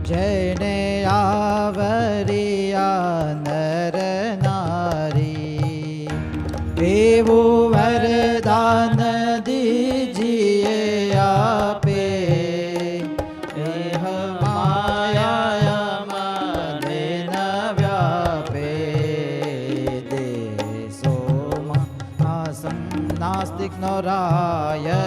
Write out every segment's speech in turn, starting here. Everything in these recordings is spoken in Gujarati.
જયને આવરિયા નર નારી, એવું વરદાન દીજીએ આપે, દેહ માયા મને ન વ્યાપે, દેશોમાં નાસ્તિક નો રાય,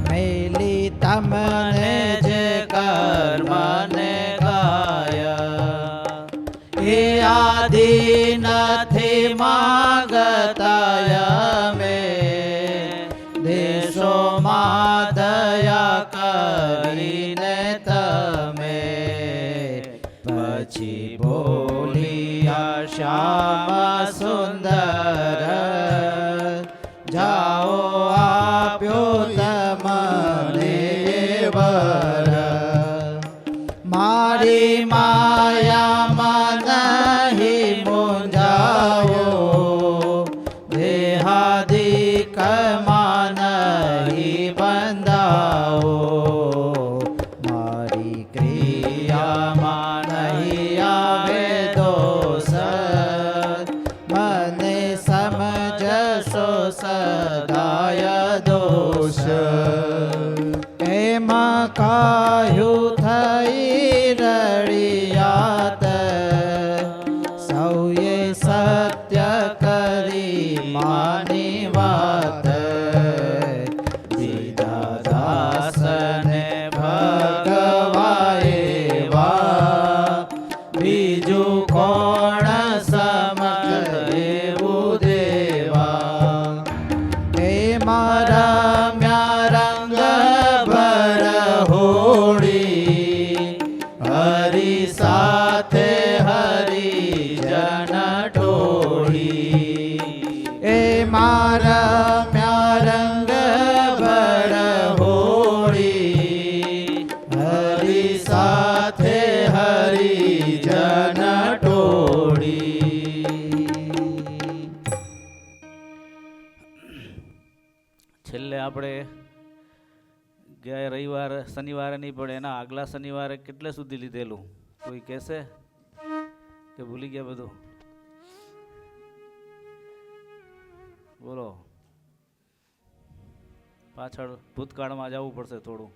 મેલી તમને જે કર્મને ગાય, એ આદિ નથી માગતા અમે, દેશોમાં દયા કરીને તમે, પછી બોલિયા શ્યામ સુંદર, જાઓ આપ્યો તમને વર, મારી માયામાં નહીં મૂંઝાવો, દેહાદિકમાં નહીં બંધાવો, મારી ક્રિયામાં નહીં આવે દોષ, મને સમજશો સદાય દોષ, એમાં કાયું થઈ રડિયાત, સૌએ સત્ય કરી માની વાત, દીદા દાસને ભગવાએ વા, બીજું કોણ સમજ એવું દેવા, એ મારા રંગ ભર હોળી, હરી સાથે હરી જન ટોળી, એ મારા રંગ ભર હોળી, હરી સાથે હરી જન ટોળી. છેલ્લે આપણે ગયા રવિવાર શનિવારે નહીં પડે એના આગલા શનિવારે કેટલે સુધી લીધેલું કોઈ કહેશે કે ભૂલી ગયા બધું? બોલો, પાછળ ભૂતકાળમાં જવું પડશે થોડું.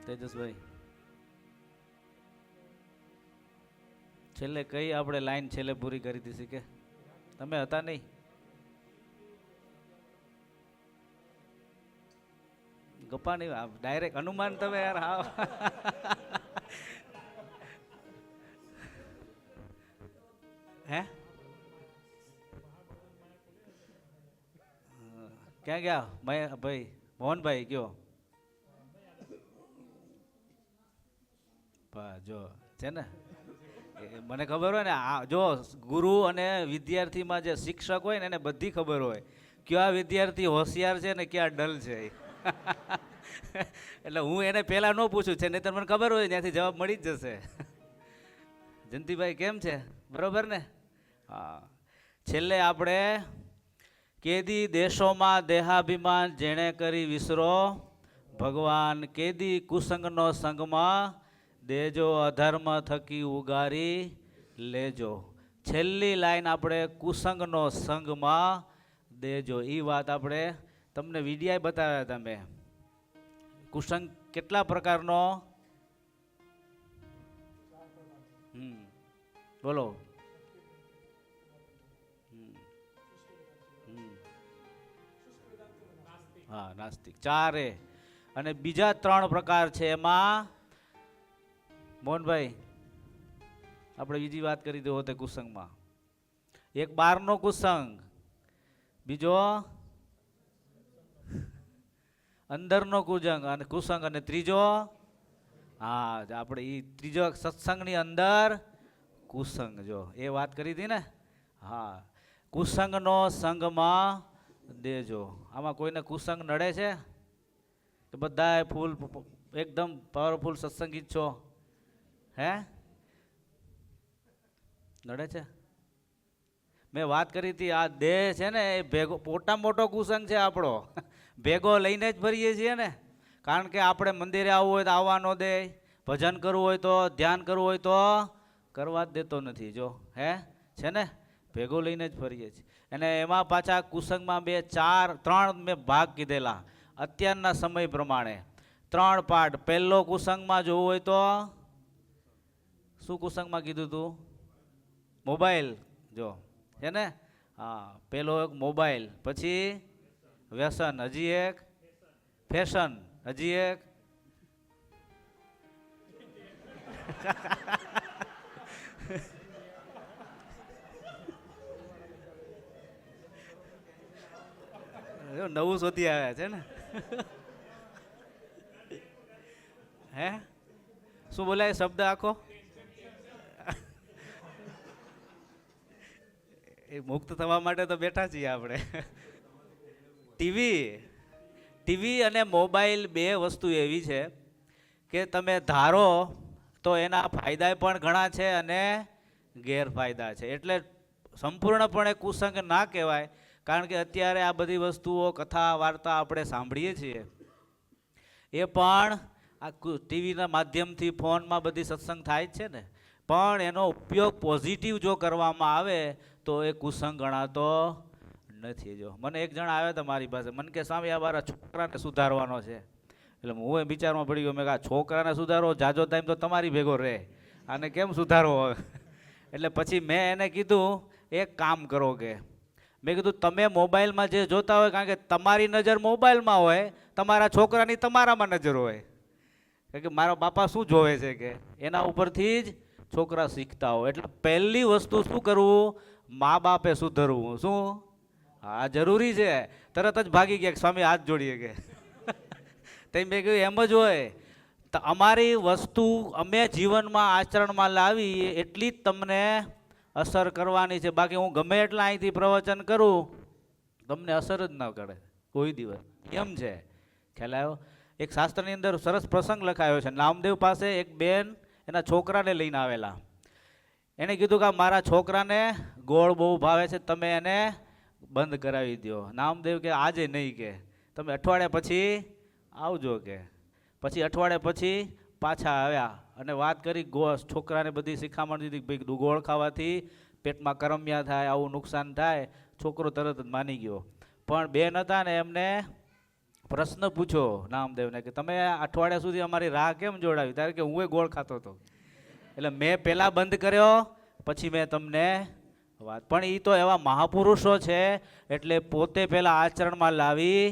તેજસભાઈ, છેલ્લે કઈ આપણે લાઈન છેલ્લે પૂરી કરી હતી કે તમે હતા નહીં? ગપ્પા નહીં, ડાયરેક્ટ અનુમાન તમે યાર. હા, હે ક્યાં ગયા ભાઈ મોહનભાઈ? કયો જો છે ને, મને ખબર હોય ને, જો ગુરુ અને વિદ્યાર્થીમાં જે શિક્ષક હોય ને એને બધી ખબર હોય કયા વિદ્યાર્થી હોશિયાર છે ને ક્યાં ડલ છે. એટલે હું એને પહેલા ન પૂછું છે, નહીં તો મને ખબર હોય ત્યાંથી જવાબ મળી જ જશે. જયંતિભાઈ કેમ છે? બરોબર ને? હા, છેલ્લે આપણે કેદી દેશોમાં દેહાભિમાન જેણે કરી વિસરો ભગવાન, કેદી કુસંગનો સંગમાં દેજો અધર્મ થકી ઉગારી લેજો. છેલ્લી લાઈન આપણે કુસંગનો સંગમાં દેજો. એ વાત આપણે તમને વિડીયા બતાવ્યા તમે. કુસંગ કેટલા પ્રકારનો? બોલો. હા, નાસ્તિક ચારે. અને બીજા 3 પ્રકાર છે. એમાં મોહનભાઈ આપણે બીજી વાત કરી દો તે કુસંગમાં. એક બહારનો કુસંગ, બીજો અંદરનો કુસંગ અને ત્રીજો, હા આપણે એ ત્રીજો સત્સંગની અંદર કુસંગ. જો એ વાત કરી હતી ને. હા, કુસંગનો સંગમાં દેજો. આમાં કોઈને કુસંગ નડે છે? તો બધાય ફૂલ એકદમ પાવરફુલ સત્સંગી છો? હે નડે છે? મેં વાત કરી હતી આ દેહ છે ને એ ભેગો મોટા મોટો કુસંગ છે આપણો. ભેગો લઈને જ ફરીએ છીએ ને, કારણ કે આપણે મંદિરે આવવું હોય તો આવવા ન દે, ભજન કરવું હોય તો, ધ્યાન કરવું હોય તો કરવા જ દેતો નથી. જો છે ને, ભેગો લઈને જ ફરીએ છીએ. અને એમાં પાછા કુસંગમાં ત્રણ મેં ભાગ કીધેલા અત્યારના સમય પ્રમાણે, 3 પાર્ટ. પહેલો કુસંગમાં જોવું હોય તો શું કુસંગમાં કીધું તું? મોબાઈલ. જો છે ને, હા, પેલો એક મોબાઈલ, પછી વ્યસન, હજી એક ફેશન, હજી એક નવું શોધી આવ્યા છે ને. શું બોલાય શબ્દ આખો? એ મુક્ત થવા માટે તો બેઠા છીએ આપણે. ટીવી અને મોબાઈલ 2 વસ્તુ એવી છે કે તમે ધારો તો એના ફાયદા પણ ઘણા છે અને ગેરફાયદા છે. એટલે સંપૂર્ણપણે કુસંગ ના કહેવાય, કારણ કે અત્યારે આ બધી વસ્તુઓ, કથા વાર્તા આપણે સાંભળીએ છીએ, એ પણ આ ટીવીના માધ્યમથી, ફોનમાં બધી સત્સંગ થાય જ છે ને, પણ એનો ઉપયોગ પોઝિટિવ જો કરવામાં આવે તો એ કુસંગ ગણાતો નથી. જો મને એક જણ આવ્યા હતા મારી પાસે, મને કે સ્વામી આ મારા છોકરાને સુધારવાનો છે. એટલે હું એ વિચારમાં પડી ગયો, મેં કહ્યું છોકરાને સુધારો, જાજો ટાઈમ તો તમારી ભેગો રહે, આને કેમ સુધારવો? એટલે પછી મેં એને કીધું એક કામ કરો, કે મેં કીધું તમે મોબાઈલમાં જે જોતા હોય, કારણ કે તમારી નજર મોબાઈલમાં હોય, તમારા છોકરાની તમારામાં નજર હોય, કે મારા બાપા શું જોવે છે, કે એના ઉપરથી જ છોકરા શીખતા હોય. એટલે પહેલી વસ્તુ શું કરવું? મા બાપે સુધરવું. શું? હા, જરૂરી છે. તરત જ ભાગી ગયા સ્વામી હાથ જોડીએ કે. તો મેં કહ્યું એમ જ હોય. તો અમારી વસ્તુ અમે જીવનમાં આચરણમાં લાવી એટલી જ તમને અસર કરવાની છે. બાકી હું ગમે એટલા અહીંથી પ્રવચન કરું, તમને અસર જ ન કરે કોઈ દિવસ. એમ છે, ખ્યાલ આવ્યો? એક શાસ્ત્રની અંદર સરસ પ્રસંગ લખાયો છે. નામદેવ પાસે એક બેન એના છોકરાને લઈને આવેલા. એને કીધું કે મારા છોકરાને ગોળ બહુ ભાવે છે, તમે એને બંધ કરાવી દો. નામદેવ કે આજે નહીં, કે તમે અઠવાડિયા પછી આવજો. કે પછી અઠવાડિયા પછી પાછા આવ્યા અને વાત કરી, છોકરાને બધી શિખામણ દીધી, ભાઈ ગોળ ખાવાથી પેટમાં કરમિયા થાય, આવું નુકસાન થાય. છોકરો તરત જ માની ગયો. પણ બેન હતા ને, એમને પ્રશ્ન પૂછો નામદેવને કે તમે અઠવાડિયા સુધી અમારી રાહ કેમ જોડાવી? ત્યારે કે હું ગોળ ખાતો હતો, એટલે મેં પહેલાં બંધ કર્યો, પછી મેં તમને વાત. પણ એ તો એવા મહાપુરુષો છે, એટલે પોતે પહેલાં આચરણમાં લાવી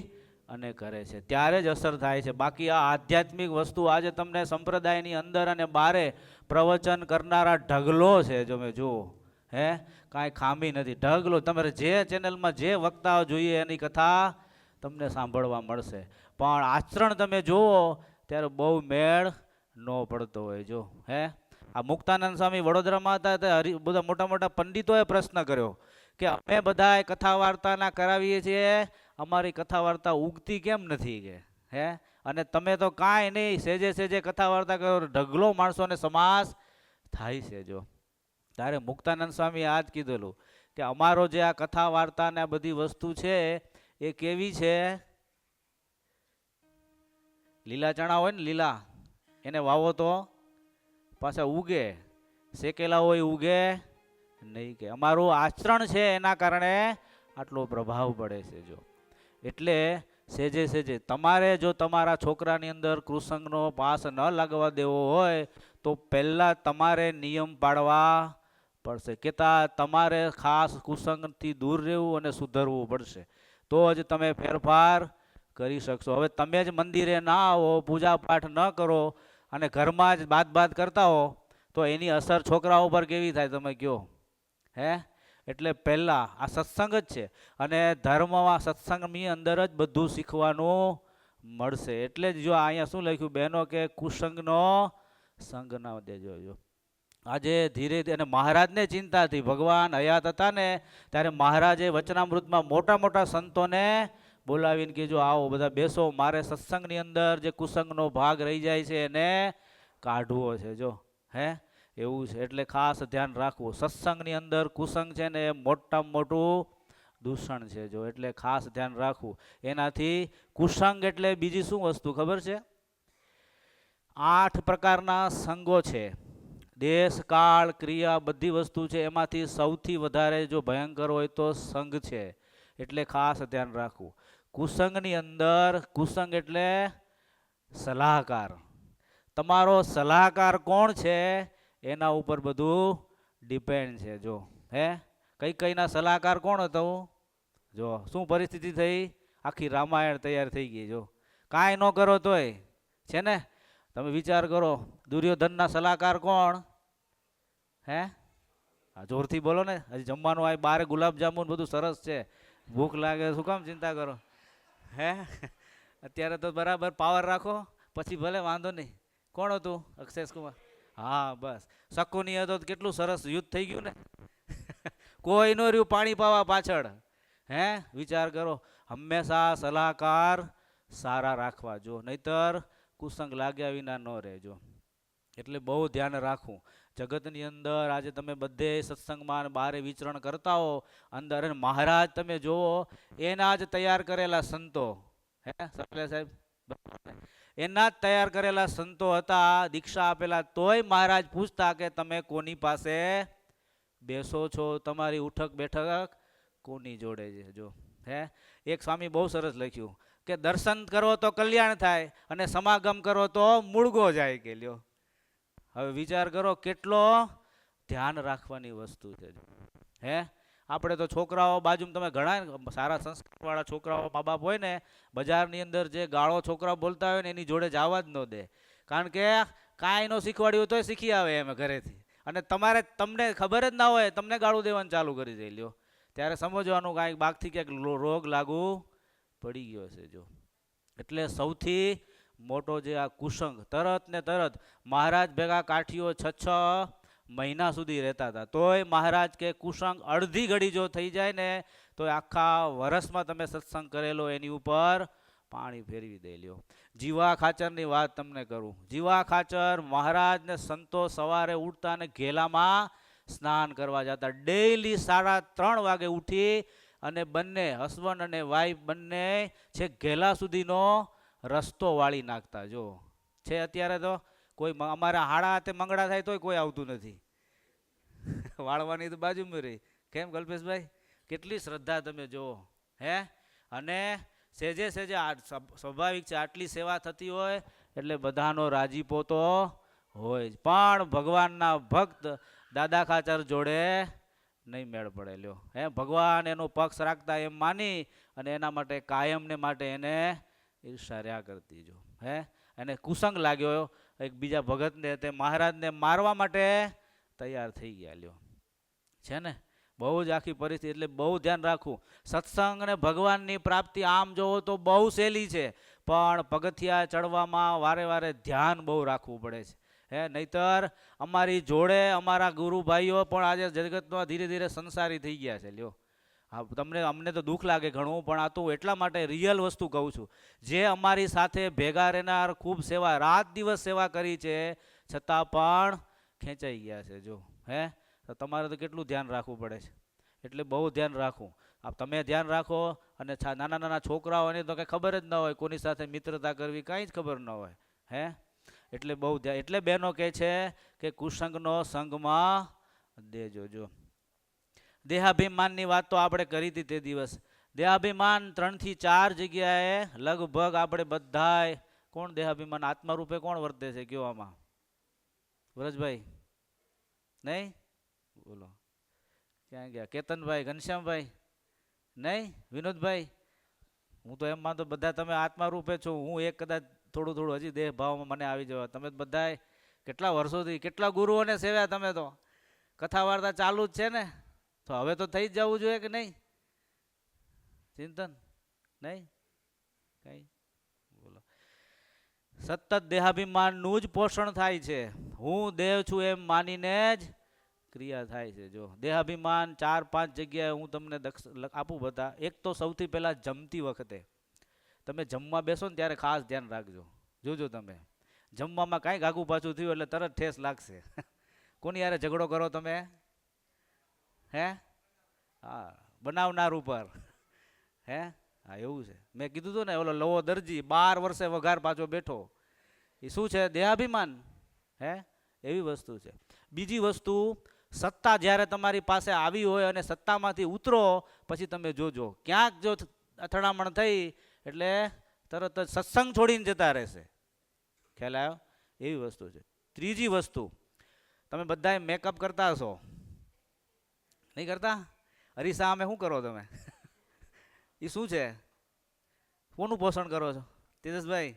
અને કરે છે, ત્યારે જ અસર થાય છે. બાકી આ આધ્યાત્મિક વસ્તુ આજે તમને સંપ્રદાયની અંદર અને બારે પ્રવચન કરનારા ઢગલો છે. જો મેં જુઓ, કાંઈ ખામી નથી, ઢગલો. તમારે જે ચેનલમાં જે વક્તાઓ જોઈએ એની કથા તમને સાંભળવા મળશે, પણ આચરણ તમે જુઓ ત્યારે બહુ મેળ ન પડતો હોય. જો આ મુક્તાનંદ સ્વામી વડોદરામાં હતા, બધા મોટા મોટા પંડિતોએ પ્રશ્ન કર્યો કે અમે બધા કથા વાર્તાના કરાવીએ છીએ, અમારી કથા વાર્તા ઉગતી કેમ નથી? કે અને તમે તો કાંઈ નહીં, સેજે સેજે કથા વાર્તા કરો, ઢગલો માણસોને સમાસ થાય છે. જો ત્યારે મુક્તાનંદ સ્વામી આ જ કીધેલું કે અમારો જે આ કથા વાર્તા ને આ બધી વસ્તુ છે એ કેવી છે? લીલા ચણા હોય ને, લીલા, એને વાવો તો પાછા ઉગે, શેકેલા હોય ઉગે નહીં. કે અમારું આચરણ છે એના કારણે આટલો પ્રભાવ પડે છે. જો એટલે સેજે સેજે તમારે જો તમારા છોકરાની અંદર કૃસંગનો પાસ ન લાગવા દેવો હોય તો પહેલાં તમારે નિયમ પાડવા પડશે. કેતા તમારે ખાસ કુસંગથી દૂર રહેવું અને સુધરવું પડશે, તો જ તમે ફેરફાર કરી શકશો. હવે તમે જ મંદિરે ના આવો, પૂજા પાઠ ન કરો અને ઘરમાં જ બાત કરતા હો, તો એની અસર છોકરાઓ ઉપર કેવી થાય તમે કહો? એટલે પહેલાં આ સત્સંગ જ છે, અને ધર્મમાં સત્સંગની અંદર જ બધું શીખવાનું મળશે. એટલે જ જો અહીંયા શું લખ્યું બહેનો, કે કુસંગનો સંગ ના દેજો. આજે ધીરે ધીરે, અને મહારાજને ચિંતા હતી, ભગવાન હયાત હતા ને ત્યારે મહારાજે વચનામૃતમાં મોટા મોટા સંતોને બોલાવીને કે જો આવો બધા બેસો, મારે સત્સંગની અંદર જે કુસંગનો ભાગ રહી જાય છે એને કાઢવો છે. જો એવું છે, એટલે ખાસ ધ્યાન રાખવું. સત્સંગની અંદર કુસંગ છે ને એ મોટામાં મોટું દૂષણ છે જો, એટલે ખાસ ધ્યાન રાખવું. એનાથી કુસંગ એટલે બીજી શું વસ્તુ ખબર છે? 8 પ્રકારના સંગો છે. દેશ કાળ ક્રિયા બધી વસ્તુ છે, એમાંથી સૌથી વધારે જો ભયંકર હોય તો સંગ છે. એટલે ખાસ ધ્યાન રાખવું. કુસંગની અંદર કુસંગ એટલે સલાહકાર. તમારો સલાહકાર કોણ છે એના ઉપર બધું ડિપેન્ડ છે જો. હે કઈ કઈના સલાહકાર કોણ હતો? જો શું પરિસ્થિતિ થઈ, આખી રામાયણ તૈયાર થઈ ગઈ જો. કાંઈ ન કરો તોય છે ને. તમે વિચાર કરો, દુર્યોધનના સલાહકાર કોણ? હે જોરથી બોલો ને, હજી જમવાનું આ બારે ગુલાબજાંબુ બધું સરસ છે, ભૂખ લાગે શું કામ ચિંતા કરો? હે અત્યારે તો બરાબર પાવર રાખો, પછી ભલે વાંધો નહીં. કોણ હતું? અક્ષય કુમાર. હા બસ. શકુની હતો તો કેટલું સરસ યુદ્ધ થઈ ગયું ને. કોઈ નો રહ્યું પાણી પાવા પાછળ. હે વિચાર કરો, હંમેશા સલાહકાર સારા રાખવા જો, નહીતર કુસંગ લાગ્યા વિના ન રહેજો. એટલે બહુ ધ્યાન રાખવું. જગતની અંદર આજે તમે બધે સત્સંગમાં બારે વિચરણ કરતા હો, અંદર મહારાજ તમે જુઓ, એના જ તૈયાર કરેલા સંતો. હે સપ્લે સાહેબ, એના જ તૈયાર કરેલા સંતો હતા, દીક્ષા આપેલા. તોય મહારાજ પૂછતા કે તમે કોની પાસે બેસો છો, તમારી ઉઠક બેઠક કોની જોડે છે જો. હે એક સ્વામી બહુ સરસ લખ્યું કે દર્શન કરો તો કલ્યાણ થાય અને સમાગમ કરો તો મૂળગો જાય કે લ્યો. હવે વિચાર કરો કેટલો ધ્યાન રાખવાની વસ્તુ છે. હે આપણે તો છોકરાઓ બાજુમાં તમે ઘણા સારા સંસ્કારવાળા છોકરાઓ મા બાપ હોય ને, બજારની અંદર જે ગાળો છોકરાઓ બોલતા હોય ને એની જોડે જવા જ ન દે. કારણ કે કાંઈ ન શીખવાડ્યું તોય શીખી આવે એમ ઘરેથી. અને તમને ખબર જ ના હોય, તમને ગાળું દેવાનું ચાલુ કરી દે લ્યો. ત્યારે સમજવાનું કાંઈક બાગથી ક્યાંક રોગ લાગુ પડી ગયો છે જો. એટલે સૌથી મોટો જે આ કુસંગ, તરત ને તરત મહારાજ ભેગા કાઠીઓ 6 મહિના સુધી રહેતા હતા. તોય મહારાજ કે કુસંગ અડધી ઘડી જો થઈ જાય ને તો આખા વર્ષમાં તમે સત્સંગ કરેલો એની ઉપર પાણી ફેરવી દે લ્યો. જીવા ખાચરની વાત તમને કરું. જીવા ખાચર મહારાજ ને સંતો સવારે ઉઠતા અને ઘેલામાં સ્નાન કરવા જતા. ડેઈલી 3:30 વાગે ઉઠી અને બંને હસબન્ડ અને વાઈફ બંને છે ઘેલા સુધીનો રસ્તો વાળી નાખતા જો. છે અત્યારે તો કોઈ અમારા હાડા હાથે મંગળા થાય તોય કોઈ આવતું નથી. વાળવાની તો બાજુમાં રહી. કેમ કલ્પેશભાઈ? કેટલી શ્રદ્ધા તમે જુઓ. હે અને સેજે સેજે સ્વાભાવિક છે, આટલી સેવા થતી હોય એટલે બધાનો રાજીપો તો હોય જ. પણ ભગવાનના ભક્ત દાદા ખાચર જોડે નહીં મેળ પડે લ્યો. હે ભગવાન એનો પક્ષ રાખતા એમ માની અને એના માટે કાયમને માટે એને ઈર્ષા રહ્યા કરતી જો. હે એને કુસંગ લાગ્યો એક બીજા ભગતને, તે મહારાજને મારવા માટે તૈયાર થઈ ગયા લ્યો. છે ને બહુ જ આખી પરિસ્થિતિ. એટલે બહુ ધ્યાન રાખવું. સત્સંગ અને ભગવાનની પ્રાપ્તિ આમ જોવો તો બહુ સહેલી છે, પણ પગથિયા ચડવામાં વારે વારે ધ્યાન બહુ રાખવું પડે છે. હે નહીતર અમારી જોડે અમારા ગુરુભાઈઓ પણ આજે જગતમાં ધીરે ધીરે સંસારી થઈ ગયા છે લ્યો. હા અમને તો દુઃખ લાગે ઘણું, પણ આ તો એટલા માટે રિયલ વસ્તુ કહું છું. જે અમારી સાથે ભેગા રહેનાર, ખૂબ સેવા, રાત દિવસ સેવા કરી છે, છતાં પણ ખેંચાઈ ગયા છે જો. હે તો તમારે તો કેટલું ધ્યાન રાખવું પડે છે. એટલે બહુ ધ્યાન રાખવું. તમે ધ્યાન રાખો. અને નાના નાના છોકરાઓને તો કંઈ ખબર જ ન હોય, કોની સાથે મિત્રતા કરવી કાંઈ જ ખબર ન હોય. હે એટલે બહુ ધ્યાન. એટલે બહેનો કહે છે કે કુસંગનો સંગમાં દેજો જો. દેહાભિમાનની વાત તો આપણે કરી હતી તે દિવસ. દેહાભિમાન 3 થી 4 જગ્યાએ લગભગ આપણે બધાય. કોણ દેહાભિમાન આત્મા રૂપે કોણ વર્તે છે કયો આમાં? વ્રજભાઈ નહીં બોલો, ક્યાં ગયા? કેતનભાઈ, ઘનશ્યામભાઈ નહીં, વિનોદભાઈ? હું તો એમ માનતો બધા તમે આત્મા રૂપે છો. હું એક કદાચ થોડું થોડું હજી દેહ ભાવમાં મને આવી જવા. તમે બધા કેટલા વર્ષોથી કેટલા ગુરુઓને સેવ્યા તમે તો. કથા વાર્તા ચાલુ જ છે ને, તો હવે તો થઈ જ જવું જોઈએ કે નહીં? ચિંતન નહીં કઈ બોલો. સતત દેહાભિમાનનું જ પોષણ થાય છે. હું દેહ છું એમ માનીને જ ક્રિયા થાય છે જો. દેહાભિમાન 4-5 જગ્યાએ હું તમને આપું બધા. એક તો સૌથી પહેલા જમતી વખતે તમે જમવા બેસો ને ત્યારે ખાસ ધ્યાન રાખજો. જોજો તમે જમવામાં કાંઈ આગું પાછું થયું એટલે તરત ઠેસ લાગશે. કોની યારે ઝઘડો કરો તમે? હે હા બનાવનાર ઉપર. હે હા એવું છે. મેં કીધું હતું ને ઓલો લવો દરજી 12 વર્ષે વઘાર પાછો બેઠો, એ શું છે? દેહાભિમાન. હે એવી વસ્તુ છે. બીજી વસ્તુ, સત્તા જ્યારે તમારી પાસે આવી હોય અને સત્તામાંથી ઉતરો પછી તમે જોજો ક્યાંક જો અથડામણ થઈ એટલે તરત જ સત્સંગ છોડીને જતા રહેશે. ખ્યાલ આવ્યો? એવી વસ્તુ છે. ત્રીજી વસ્તુ, તમે બધાએ મેકઅપ કરતા હશો, નહીં કરતા? અરીસા સામે શું કરો તમે? એ શું છે? કોનું પોષણ કરો છો તેજસભાઈ?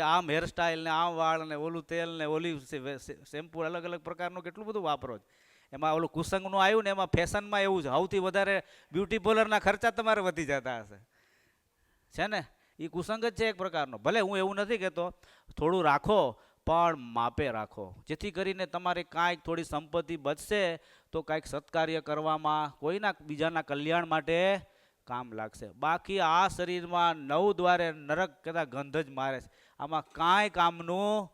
આમ હેરસ્ટાઈલ ને આમ વાળ ને ઓલું તેલ ને ઓલી શેમ્પુ અલગ અલગ પ્રકારનું કેટલું બધું વાપરો છો. એમાં ઓલું કુસંગનું આવ્યું ને એમાં ફેશનમાં એવું છે, સૌથી વધારે બ્યુટી પાર્લરના ખર્ચા તમારે વધી જતા હશે, છે ને? એ કુસંગ જ છે એક પ્રકારનો. ભલે હું એવું નથી કહેતો, થોડું રાખો પણ માપે રાખો, જેથી કરીને તમારે કાંઈક થોડી સંપત્તિ બચશે તો કાંઈક સત્કાર્ય કરવામાં, કોઈના બીજાના કલ્યાણ માટે કામ લાગશે. બાકી આ શરીરમાં 9 દ્વારે નરક કહેતા ગંધ જ મારે છે, આમાં કાંઈ કામનું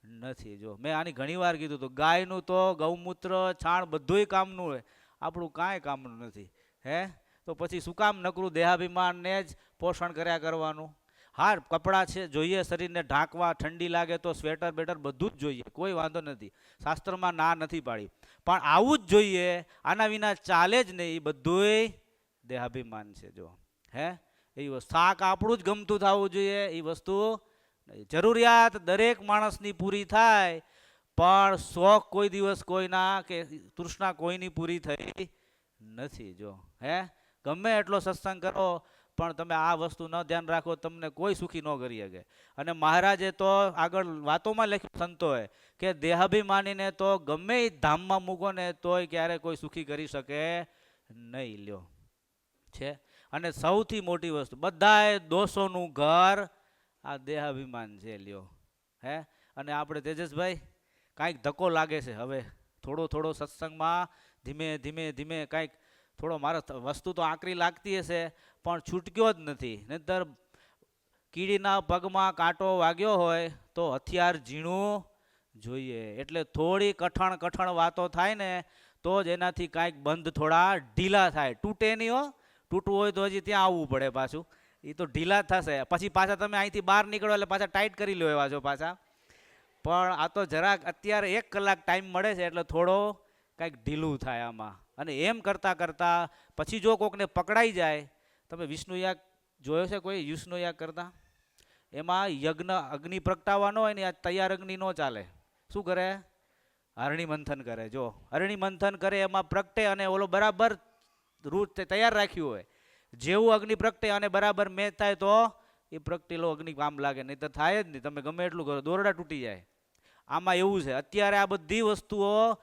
નથી. જો મેં આની ઘણી વાર કીધું હતું, ગાયનું તો ગૌમૂત્ર છાણ બધુંય કામનું હોય, આપણું કાંઈ કામનું નથી. હે તો પછી શું કામ નકરું દેહાભિમાનને જ પોષણ કર્યા કરવાનું? હા કપડાં છે જોઈએ શરીરને ઢાંકવા, ઠંડી લાગે તો સ્વેટર બેટર બધું જ જોઈએ, કોઈ વાંધો નથી, શાસ્ત્રમાં ના નથી પાડી, પણ આવું જ જોઈએ, આના વિના ચાલે જ નહીં. એ બધુંય દેહાભિમાન છે. જો હે એ વસ્તુ, શાક આપણું જ ગમતું થવું જોઈએ, એ વસ્તુ જરૂરિયાત દરેક માણસની પૂરી થાય, પણ શોખ કોઈ દિવસ કોઈના કે તૃષ્ણા કોઈની પૂરી થઈ નથી. જો હે ગમે એટલો સત્સંગ કરો પણ તમે આ વસ્તુ ન ધ્યાન રાખો તમને કોઈ સુખી ન કરી શકે. અને મહારાજે તો આગળ વાતોમાં લખ્યું સંતોએ કે દેહાભિમાનીને તો ગમે એ ધામમાં મૂકો ને તોય ક્યારે કોઈ સુખી કરી શકે નહીં. લ્યો છે. અને સૌથી મોટી વસ્તુ, બધાય દોષોનું ઘર આ દેહાભિમાન છે. લ્યો હે અને આપણે તેજસભાઈ કાંઈક ધક્કો લાગે છે હવે, થોડો થોડો સત્સંગમાં ધીમે ધીમે ધીમે કાંઈક થોડો, મારે વસ્તુ તો આકરી લાગતી હશે પણ છૂટક્યો જ નથી. નહીંતર કીડીના પગમાં કાંટો વાગ્યો હોય તો હથિયાર ઝીણું જોઈએ, એટલે થોડી કઠણ વાતો થાય ને તો જ એનાથી કાંઈક બંધ થોડા ઢીલા થાય. તૂટે નહીં હો, તૂટવું હોય તો હજી ત્યાં આવવું પડે પાછું, એ તો ઢીલા થશે. પછી પાછા તમે અહીંથી બહાર નીકળો એટલે પાછા ટાઈટ કરી લો એવા છો પાછા. પણ આ તો જરાક અત્યારે 1 કલાક ટાઈમ મળે છે એટલે થોડો કાંઈક ઢીલું થાય આમાં. અને એમ કરતાં કરતાં પછી જો કોકને પકડાઈ જાય, તમે વિષ્ણુ યાગ જોયો છે કોઈ? વિષ્ણુ યાગ કરતા એમાં યજ્ઞ અગ્નિ પ્રગટાવવાનો હોય ને, આ તૈયાર અગ્નિ ન ચાલે. શું કરે? હરણી મંથન કરે. જો હરણી મંથન કરે એમાં પ્રગટે અને ઓલો બરાબર રૂટ તૈયાર રાખ્યું હોય, જેવું અગ્નિ પ્રગટે અને બરાબર મેચ થાય તો એ પ્રગટેલો અગ્નિ કામ લાગે, નહીં તો થાય જ નહીં. તમે ગમે એટલું કરો, દોરડા તૂટી જાય. આમાં એવું છે, અત્યારે આ બધી વસ્તુઓ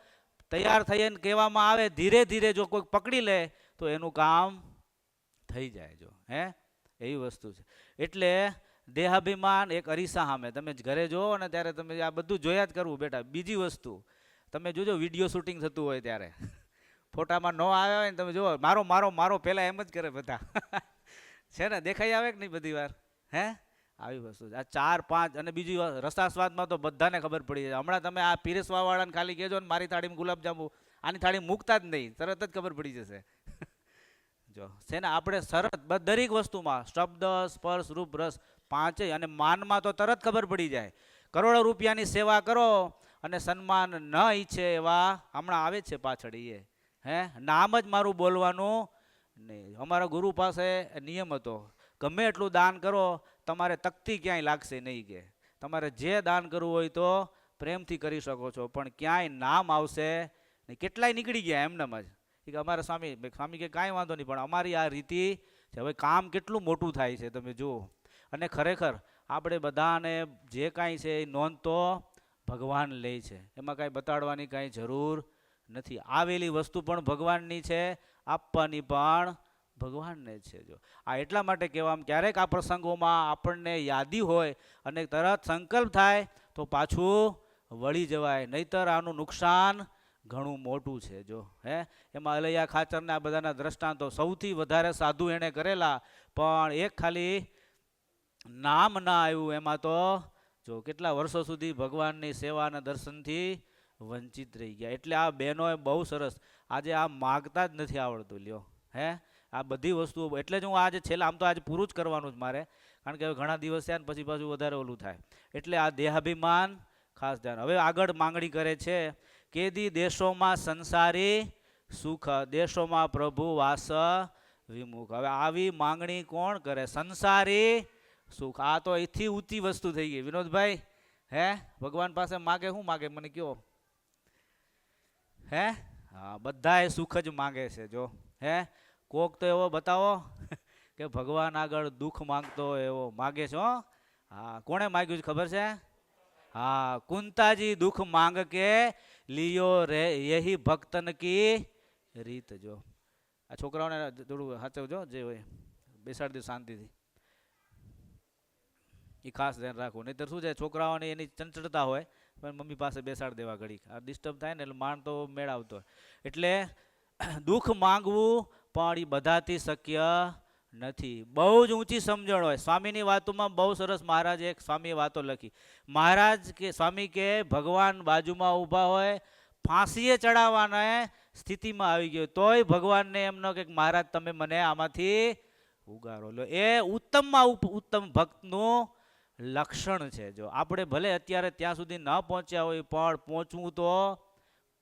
તૈયાર થઈને કહેવામાં આવે, ધીરે ધીરે જો કોઈ પકડી લે તો એનું કામ થઈ જાય. જો હે એવી વસ્તુ છે. એટલે દેહાભિમાન એક અરીસા સામે તમે ઘરે જોવો ને ત્યારે તમે આ બધું જોયા જ કરવું બેટા. બીજી વસ્તુ, તમે જોજો વિડીયો શૂટિંગ થતું હોય ત્યારે ફોટામાં ન આવ્યા હોય ને તમે જુઓ, મારો મારો મારો પહેલાં એમ જ કરે બધા છે ને, દેખાઈ આવે કે નહીં બધી વાર? હે આવી વસ્તુ આ 4 5. અને બીજી વાત, રસાસ્વાદમાં તો બધાને ખબર પડી જાય. હમણાં તમે આ પીરસવાવાળાને ખાલી કહેજો ને મારી થાળીમાં ગુલાબજાંબુ, આની થાળી મૂકતા જ નહીં, તરત જ ખબર પડી જશે. જો છે ને, આપણે સરસ દરેક વસ્તુમાં શબ્દ સ્પર્શ રૂપ રસ 5, અને માનમાં તો તરત ખબર પડી જાય. કરોડો રૂપિયાની સેવા કરો અને સન્માન ન ઈચ્છે એવા હમણાં આવે છે પાછળ, એ હે નામ જ મારું બોલવાનું નહીં. અમારા ગુરુ પાસે નિયમ હતો, ગમે એટલું દાન કરો તમારે તકતી ક્યાંય લાગશે નહીં, કે તમારે જે દાન કરવું હોય તો પ્રેમથી કરી શકો છો, પણ ક્યાંય નામ આવશે નહીં. કેટલાય નીકળી ગયા એમનેમ જ કે અમારા સ્વામી કે કાંઈ વાંધો નહીં, પણ અમારી આ રીતિ છે. હવે કામ કેટલું મોટું થાય છે તમે જુઓ. અને ખરેખર આપણે બધાને જે કાંઈ છે એ નોંધ તો ભગવાન લે છે, એમાં કાંઈ બતાડવાની કાંઈ જરૂર નથી. આવેલી વસ્તુ પણ ભગવાનની છે, આપવાની પણ ભગવાનને જ છે. જો આ એટલા માટે કહેવામાં, ક્યારેક આ પ્રસંગોમાં આપણને યાદી હોય અને તરત સંકલ્પ થાય તો પાછું વળી જવાય, નહીતર આનું નુકસાન ઘણું મોટું છે. જો હે એમાં અલૈયા ખાચરના આ બધાના દ્રષ્ટાંતો, સૌથી વધારે સાધુ એણે કરેલા, પણ એક ખાલી નામ ના આવ્યું એમાં તો જો કેટલા વર્ષો સુધી ભગવાનની સેવાના દર્શનથી વંચિત રહી ગયા. એટલે આ બહેનોએ બહુ સરસ, આજે આ માગતા જ નથી આવડતું. લ્યો હે આ બધી વસ્તુઓ એટલે જ હું આજે છેલ્લે આમ તો આજે પૂરું જ કરવાનું જ મારે, કારણ કે હવે ઘણા દિવસ થયા ને પછી પાછું વધારે ઓલું થાય. એટલે આ દેહાભિમાન ખાસ ધ્યાન. હવે આગળ માંગણી કરે છે, કેદી દેશોમાં સંસારી સુખ, દેશોમાં પ્રભુ વાસ વિમુખ. હવે આવી માંગણી કોણ કરે? સંસારી સુખ. આ તો એથી ઊંચી વસ્તુ થઈ ગઈ વિનોદભાઈ. હે ભગવાન પાસે માગે શું માગે મને કયો? હે હા, બધાએ સુખ જ માંગે છે. જો હે કોક તો એવો બતાવો કે ભગવાન આગળ દુઃખ માંગતો એવો માગે છે. હો હા, કોણે માગ્યું છે ખબર છે? હા, કુંતાજી દુઃખ માંગ કે લિયો રે યહી ભક્તન કી રીત. જો આ છોકરાઓને થોડું સાચવજો, જે હોય બેસાડી દો શાંતિથી. એ ખાસ ધ્યાન રાખવું, નહીંતર શું છે છોકરાઓની એની ચંચળતા હોય પણ મમ્મી પાસે બેસાડી દેવા ઘડીક. આ ડિસ્ટર્બ થાય ને એટલે માણ તો મેળાવતો હોય. એટલે દુઃખ માંગવું પણ એ બધાથી શક્ય નથી. બહુ જ ઊંચી સમજણ હોય. સ્વામીની વાતોમાં બહુ સરસ મહારાજે એક સ્વામીએ વાતો લખી. મહારાજ કે સ્વામી કે ભગવાન બાજુમાં ઊભા હોય, ફાંસીએ ચડાવવાના સ્થિતિમાં આવી ગયો તોય ભગવાનને એમનો કે મહારાજ તમે મને આમાંથી ઉગારો લો. એ ઉત્તમમાં ઉત્તમ ભક્તનું લક્ષણ છે. જો આપણે ભલે અત્યારે ત્યાં સુધી ન પહોંચ્યા હોય પણ પહોંચવું તો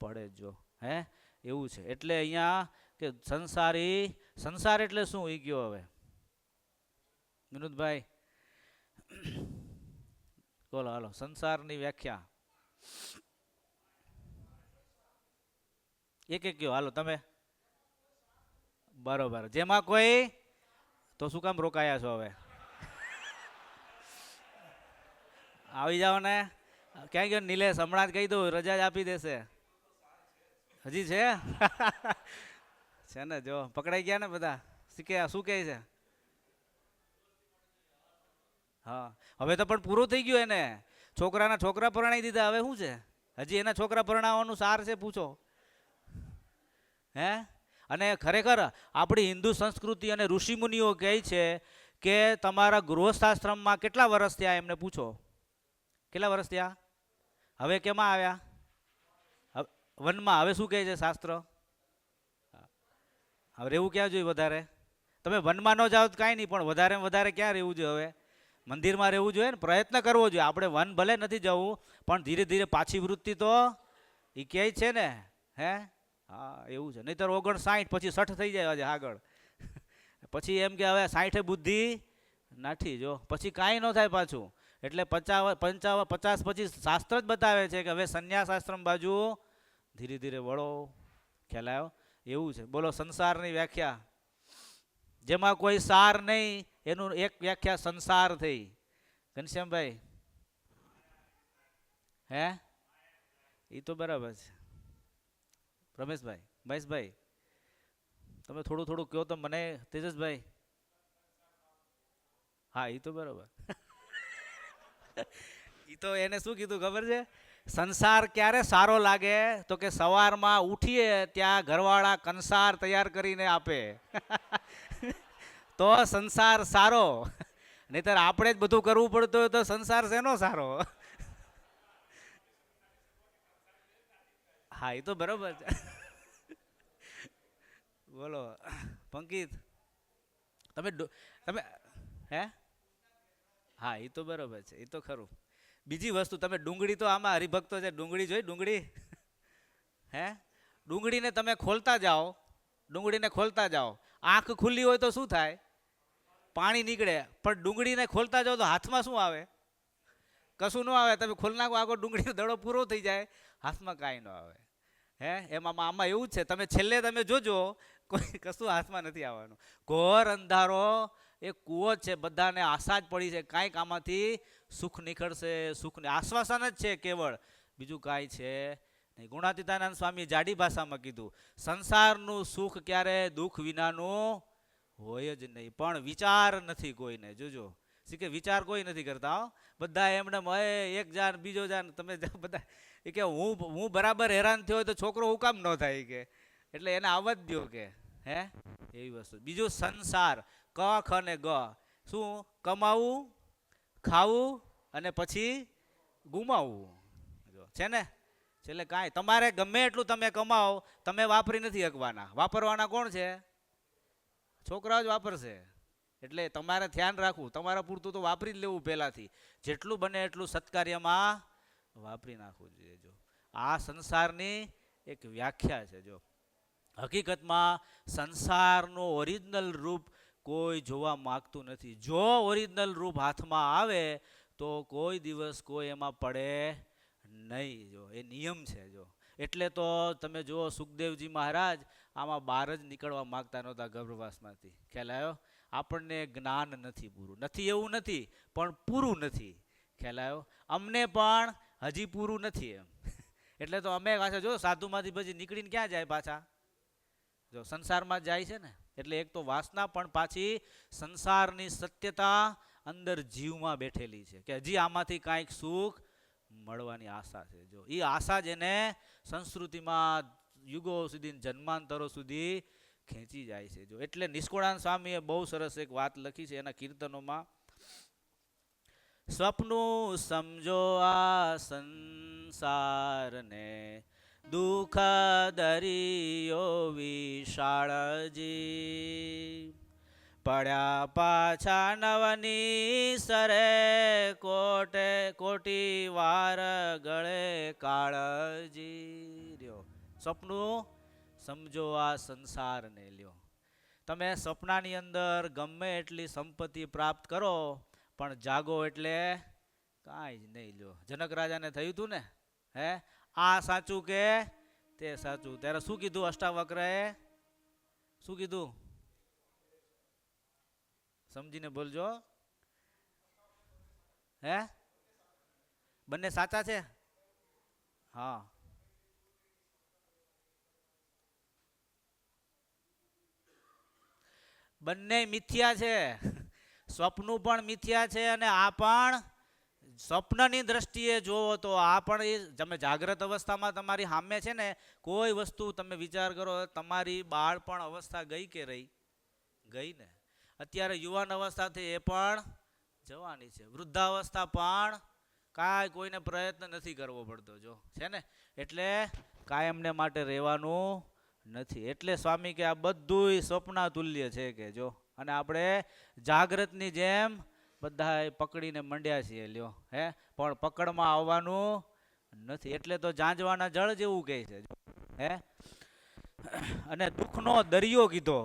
પડે. જો હે એવું છે. એટલે અહીંયા કે સંસારી, સંસાર એટલે શું એ ગયો હવે વિનોદભાઈ બોલો હાલો. સંસારની વ્યાખ્યા એક એક કયો હાલો તમે. બરોબર. જેમાં કોઈ તો શું કામ રોકાયા છો હવે? આવી જાઓ ને. ક્યાં ગયો નિલેશ? હમણાં જ કહી દઉં રજા જ આપી દેશે. હજી છે છે ને? જો પકડાઈ ગયા ને બધા. શીખે શું કહે છે? હા, હવે તો પણ પૂરું થઈ ગયું. એને છોકરાના છોકરા પરણાવી દીધા. હવે શું છે? હજી એના છોકરા પરણાવવાનું સાર છે પૂછો. હે અને ખરેખર આપણી હિન્દુ સંસ્કૃતિ અને ઋષિમુનિઓ કહે છે કે તમારા ગૃહસ્થાશ્રમમાં કેટલા વર્ષ થયા એમને પૂછો. કેટલા વર્ષ થયા? હવે કેમાં આવ્યા? વનમાં. હવે શું કહે છે શાસ્ત્ર? હવે રહેવું ક્યાં જોઈએ વધારે? તમે વનમાં ન જાઓ તો કાંઈ નહીં, પણ વધારે વધારે ક્યાં રહેવું જોઈએ? હવે મંદિરમાં રહેવું જોઈએ ને. પ્રયત્ન કરવો જોઈએ. આપણે વન ભલે નથી જવું પણ ધીરે ધીરે પાછી વૃત્તિ તો એ કહે છે ને. હે હા એવું છે. નહીંતર 59 પછી 60 થઈ જાય આજે આગળ. પછી એમ કે હવે 60 બુદ્ધિ નાઠી. જો પછી કાંઈ ન થાય પાછું. એટલે 50 પછી શાસ્ત્ર જ બતાવે છે કે હવે સંન્યાસ આશ્રમ બાજુ ધીરે ધીરે વળો. ખ્યાલ આવ્યો? એવું છે. બોલો સંસારની વ્યાખ્યા. જેમાં કોઈ સાર નહીં એનું એક વ્યાખ્યા સંસાર થઈ. ઘનશ્યામભાઈ હે એ તો બરાબર છે. રમેશભાઈ, મહેશભાઈ તમે થોડું થોડું કહો તો મને. તેજસભાઈ હા એ તો બરાબર. એ તો એને શું કીધું ખબર છે? સંસાર ક્યારે સારો લાગે તો કે સવારમાં ઉઠીએ ત્યાં ઘરવાળા કંસાર તૈયાર કરીને આપે તો સંસાર સારો. નહીતર આપણે જ બધું કરવું પડતું હોય તો સંસાર શેનો સારો? હા એ તો બરાબર છે. બોલો પંકિત તમે તમે હે હા એ તો બરાબર છે. એ તો ખરું. બીજી વસ્તુ તમે ડુંગળી તો આમાં હરિભક્તો છે. ડુંગળી જોઈ ડુંગળી? હે ડુંગળીને તમે ખોલતા જાઓ, ડુંગળીને ખોલતા જાઓ. આંખ ખુલ્લી હોય તો શું થાય? પાણી નીકળે. પણ ડુંગળીને ખોલતા જાઓ તો હાથમાં શું આવે? કશું ન આવે. તમે ખોલ નાખો આગળ ડુંગળીનો દડો પૂરો થઈ જાય, હાથમાં કાંઈ ન આવે. હે એમાં આમાં એવું જ છે. તમે છેલ્લે તમે જોજો કોઈ કશું હાથમાં નથી આવવાનું. ઘોર અંધારો એ કૂવો જ છે. બધાને આશા જ પડી છે કાંઈક આમાંથી સુખ નીકળશે. સુખને આશ્વાસન જ છે કેવળ, બીજું કાંઈ છે નહીં. ગુણાતીતાનંદ સ્વામી જાડી ભાષામાં કીધું સંસારનું સુખ ક્યારે દુઃખ વિનાનું હોય જ નહીં. પણ વિચાર નથી કોઈને. જોજો કે વિચાર કોઈ નથી કરતા. બધા એમને એક જાન બીજો જાન. તમે બધા એ કે હું બરાબર હેરાન થયો હોય તો છોકરો હું કામ ન થાય કે. એટલે એને આવવા જ દો કે. હે એવી વસ્તુ. બીજું સંસાર ક ખ ને ગ. શું? કમાવું, ખાવું અને પછી ગુમાવવું. જો છે ને છેલ્લે કાંઈ તમારે ગમે એટલું તમે કમાઓ તમે વાપરી નથી શકવાના. વાપરવાના કોણ છે? છોકરાઓ જ વાપરશે. એટલે તમારે ધ્યાન રાખવું, તમારા પૂરતું તો વાપરી જ લેવું પહેલાંથી. જેટલું બને એટલું સત્કાર્યમાં વાપરી નાખવું જોઈએ. જો આ સંસારની એક વ્યાખ્યા છે. જો હકીકતમાં સંસારનું ઓરિજિનલ રૂપ કોઈ જોવા માગતું નથી. જો ઓરિજિનલ રૂપ હાથમાં આવે તો કોઈ દિવસ કોઈ એમાં પડે નહીં. જો એ નિયમ છે. જો એટલે તો તમે જુઓ સુખદેવજી મહારાજ આમાં બહાર જ નીકળવા માગતા નહોતા ગર્ભવાસમાંથી. ખ્યાલ આવ્યો? આપણને જ્ઞાન નથી પૂરું. નથી એવું નથી, પણ પૂરું નથી. ખ્યાલ આવ્યો? અમને પણ હજી પૂરું નથી એમ. એટલે તો અમે પાછા જો સાધુમાંથી પછી નીકળીને ક્યાં જાય પાછા? જો સંસારમાં જ જાય છે ને. એટલે એક તો વાસના, પણ પાછી સંસારની સત્યતા અંદર જીવમાં બેઠેલી છે કે હજી આમાંથી કાંઈક સુખ મળવાની આશા છે. જો એ આશા જેને સંસ્કૃતિમાં યુગો સુધી, જન્માંતરો સુધી ખેંચી જાય છે. જો એટલે નિષ્કુળાનંદ સ્વામીએ બહુ સરસ એક વાત લખી છે એના કીર્તનોમાં. સ્વપ્નું સમજો આ સંસારને, દુઃખ દરિયો વિશાળજી, પડ્યા પાછા નવની સરે, કોટી વાર ગળે કાળજી. લ્યો સપનું સમજો આ સંસારને. લ્યો તમે સપનાની અંદર ગમે એટલી સંપત્તિ પ્રાપ્ત કરો, પણ જાગો એટલે કાંઈ જ નહીં. લ્યો જનક રાજાને થયું હતું ને, હે આ સાચું કે તે સાચું. ત્યારે શું કીધું અષ્ટાવક્રએ? શું કીધું? સમજીને બોલજો. હે બંને સાચા છે? હા. બંને મિથ્યા છે. સ્વપ્નું પણ મિથ્યા છે અને આ પણ સ્વપ્નની દ્રષ્ટિએ જોવો તો આ પણ તમે જાગ્રત અવસ્થામાં તમારી સામે છે ને કોઈ વસ્તુ તમે વિચાર કરો, તમારી બાળપણ અવસ્થા ગઈ કે રહી? ગઈ ને. અત્યારે યુવાન અવસ્થાથી એ પણ જવાની છે. વૃદ્ધાવસ્થા પણ કાંઈ કોઈને પ્રયત્ન નથી કરવો પડતો. જો છે ને એટલે કાયમને માટે રહેવાનું નથી. એટલે સ્વામી કે આ બધું સ્વપ્ના તુલ્ય છે કે જો, અને આપણે જાગ્રતની જેમ બધા પકડીને મંડ્યા છીએ. લ્યો હે પણ પકડમાં આવવાનું નથી. એટલે તો જાંજવાના જળ જેવું કહે છે. હે અને દુઃખનો દરિયો કીધો.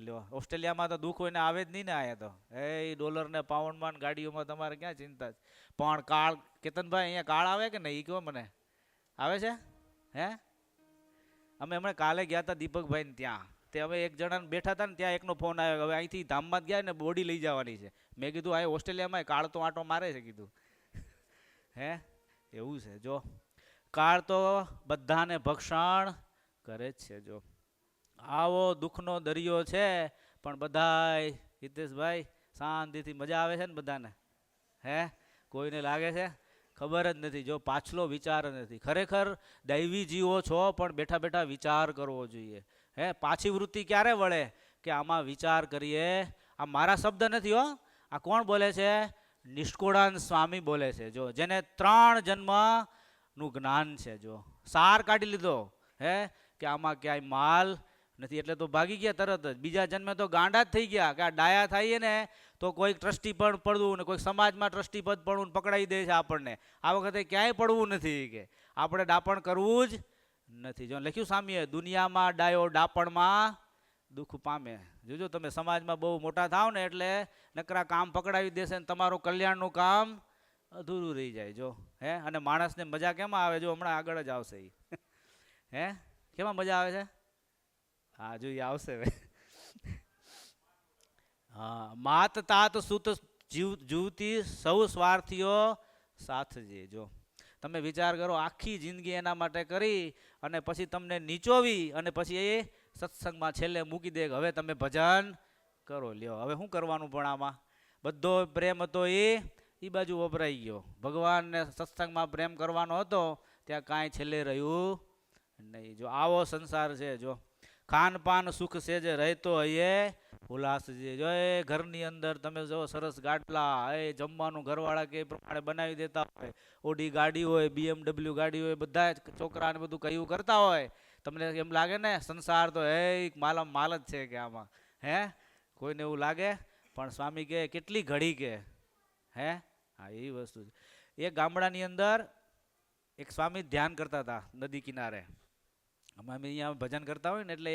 લ્યો ઓસ્ટ્રેલિયામાં તો દુઃખ હોઈને આવે જ નહીં ને. આયા તો એ ડોલર ને પાઉન્ડમાં ગાડીઓમાં તમારે ક્યાં ચિંતા છે. પણ કાળ, કેતનભાઈ અહીંયા કાળ આવે કે નહીં? એ કહો મને. આવે છે? હે અમે હમણાં કાલે ગયા હતા દીપકભાઈ ને ત્યાં. તે હવે એક જણાને બેઠા હતા ને ત્યાં એકનો ફોન આવ્યો, હવે અહીંથી ધામમાં ગયા ને બોડી લઈ જવાની છે. મેં કીધું આ ઓસ્ટ્રેલિયામાં કાળ તો આંટો મારે છે કીધું. હે એવું છે. જો કાળ તો બધાને ભક્ષણ કરે જ છે. જો આવો દુઃખનો દરિયો છે, પણ બધાય હિતેશભાઈ શાંતિથી મજા આવે છે ને બધાને? હે કોઈને લાગે છે ખબર જ નથી. જો પાછલો વિચાર નથી. ખરેખર દૈવી જીવો છો, પણ બેઠા બેઠા વિચાર કરવો જોઈએ. હે પાછી વૃત્તિ ક્યારે વળે કે આમાં વિચાર કરીએ. આ મારા શબ્દ નથી હો, આ કોણ બોલે છે? નિષ્કુળાનંદ સ્વામી બોલે છે. જો જેને 3 જન્મનું જ્ઞાન છે. જો સાર કાઢી લીધો હે કે આમાં ક્યાંય માલ નથી, એટલે તો ભાગી ગયા તરત જ. બીજા જન્મે તો ગાંડા જ થઈ ગયા કે આ ડાયા થઈએ ને તો કોઈક ટ્રસ્ટી પણ પડવું ને કોઈક સમાજમાં ટ્રસ્ટી પદ પડવું ને પકડાઈ દે છે આપણને. આ વખતે ક્યાંય પડવું નથી કે આપણે ડાપણ કરવું જ નથી. જો લખ્યું સ્વામીએ, દુનિયામાં ડાયો ડાપણમાં દુઃખ પામે. જોજો તમે સમાજમાં બહુ મોટા થાવ ને એટલે નકરા કામ પકડાવી દેશે ને તમારું કલ્યાણનું કામ અધૂરું રહી જાય. જો હે અને માણસને મજા કેમાં આવે? જો હમણાં આગળ જ આવશે એ. હે કેમાં મજા આવે છે? હા જો એ આવશે હવે. હા માત તાત સુત જીવતી સૌ સ્વાર્થીઓ સાથજે. જો તમે વિચાર કરો, આખી જિંદગી એના માટે કરી અને પછી તમને નીચોવી અને પછી એ સત્સંગમાં છેલ્લે મૂકી દે કે હવે તમે ભજન કરો. લ્યો હવે શું કરવાનું? પણ આમાં બધો પ્રેમ હતો એ બાજુ વપરાઈ ગયો. ભગવાનને સત્સંગમાં પ્રેમ કરવાનો હતો, ત્યાં કાંઈ છેલ્લે રહ્યું નહીં. જો આવો સંસાર છે. જો ખાનપાન સુખ છે જે રહેતો હૈયે ઉલ્લાસ છે. જો એ ઘરની અંદર તમે જો સરસ ગાટલા, એ જમવાનું ઘરવાળા કે પ્રમાણે બનાવી દેતા હોય, ઓડી ગાડી હોય, BMW ગાડી હોય, બધા છોકરાને બધું કયું કરતા હોય, તમને એમ લાગે ને સંસાર તો હે માલમ માલ જ છે કે આમાં. હે કોઈને એવું લાગે, પણ સ્વામી કે કેટલી ઘડી કે હે હા એ વસ્તુ છે. એક ગામડાની અંદર એક સ્વામી ધ્યાન કરતા હતા નદી કિનારે. અમે અહીંયા ભજન કરતા હોય ને એટલે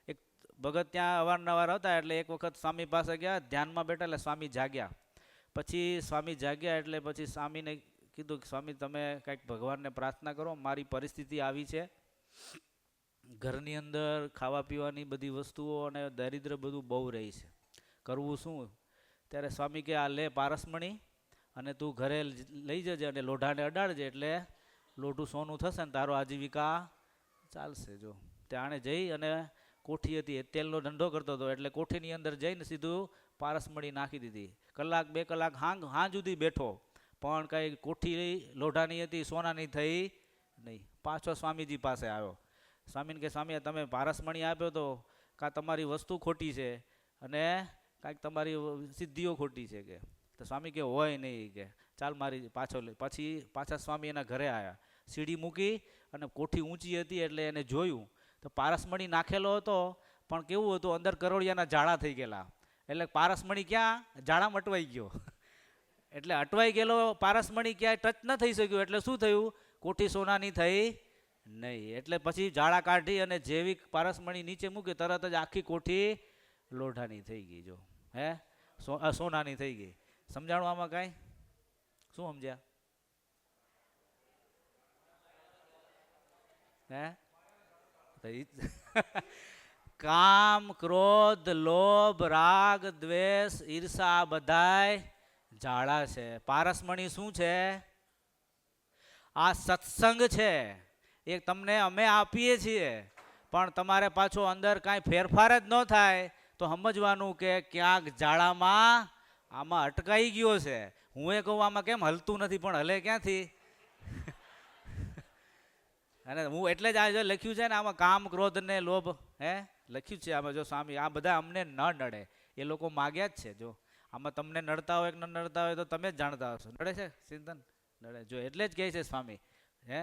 એક ભગત ત્યાં અવારનવાર હતા, એટલે એક વખત સ્વામી પાસે ગયા, ધ્યાનમાં બેઠા એટલે સ્વામી જાગ્યા. પછી સ્વામી જાગ્યા એટલે પછી સ્વામીને કીધું કે સ્વામી તમે કંઈક ભગવાનને પ્રાર્થના કરો, મારી પરિસ્થિતિ આવી છે, ઘરની અંદર ખાવા પીવાની બધી વસ્તુઓ અને દારિદ્ર બધું બહુ રહી છે, કરવું શું? ત્યારે સ્વામી કે આ લે પારસમણી અને તું ઘરે લઈ જજે અને લોઢાને અડાડજે, એટલે લોઢું સોનું થશે ને તારો આજીવિકા ચાલશે. જો ત્યાં જઈ અને કોઠી હતી, તેલનો ધંધો કરતો હતો, એટલે કોઠીની અંદર જઈને સીધું પારસમણી નાખી દીધી. કલાક 2 કલાક હાંજ સુધી બેઠો, પણ કંઈ કોઠી લોઢાની હતી, સોનાની થઈ નહીં. પાછો સ્વામીજી પાસે આવ્યો. સ્વામીને કે સ્વામી તમે પારસમણી આપ્યો તો કાં તમારી વસ્તુ ખોટી છે અને કાંઈક તમારી સિદ્ધિઓ ખોટી છે કે? તો સ્વામી કે હોય નહીં કે ચાલ મારી પછી પાછા સ્વામી એના ઘરે આવ્યા. સીડી મૂકી અને કોઠી ઊંચી હતી એટલે એને જોયું તો પારસમણી નાખેલો હતો, પણ કેવું હતું અંદર કરોળિયાના જાળા થઈ ગયેલા, એટલે પારસમણી ક્યાં જાળામાં અટવાઈ ગયો. એટલે અટવાઈ ગયેલો પારસમણી ક્યાંય ટચ ન થઈ શક્યું, એટલે શું થયું? કોઠી સોનાની થઈ નહીં. એટલે પછી જાળા કાઢી અને જેવી પારસમણી નીચે મૂકી તરત જ આખી કોઠી લોઢાની થઈ ગઈ. જો હે સોનાની થઈ ગઈ. સમજાણું આમાં કાંઈ? શું સમજ્યા? હે કામ ક્રોધ લોભ રાગ દ્વેષ ઈર્ષા બધાય જાળા છે. પારસમણી શું છે? આ સત્સંગ છે. એક તમને અમે આપીએ છીએ, પણ તમારે પાછો અંદર કાંઈ ફેરફાર જ ન થાય તો સમજવાનું કે ક્યાંક જાળામાં આમાં અટકાઈ ગયો છે. હું એ કહું આમાં કેમ હલતું નથી, પણ હલે ક્યાંથી? અને હું એટલે જ આ જો લખ્યું છે ને આમાં કામ ક્રોધ ને લોભ હે લખ્યું છે આમાં. જો સ્વામી આ બધા અમને ન નડે, એ લોકો માગ્યા જ છે. જો આમાં તમને નડતા હોય કે ન નડતા હોય તો તમે જ જાણતા હશો. નડે છે ચિંતન? નડે. જો એટલે જ કહે છે સ્વામી હે.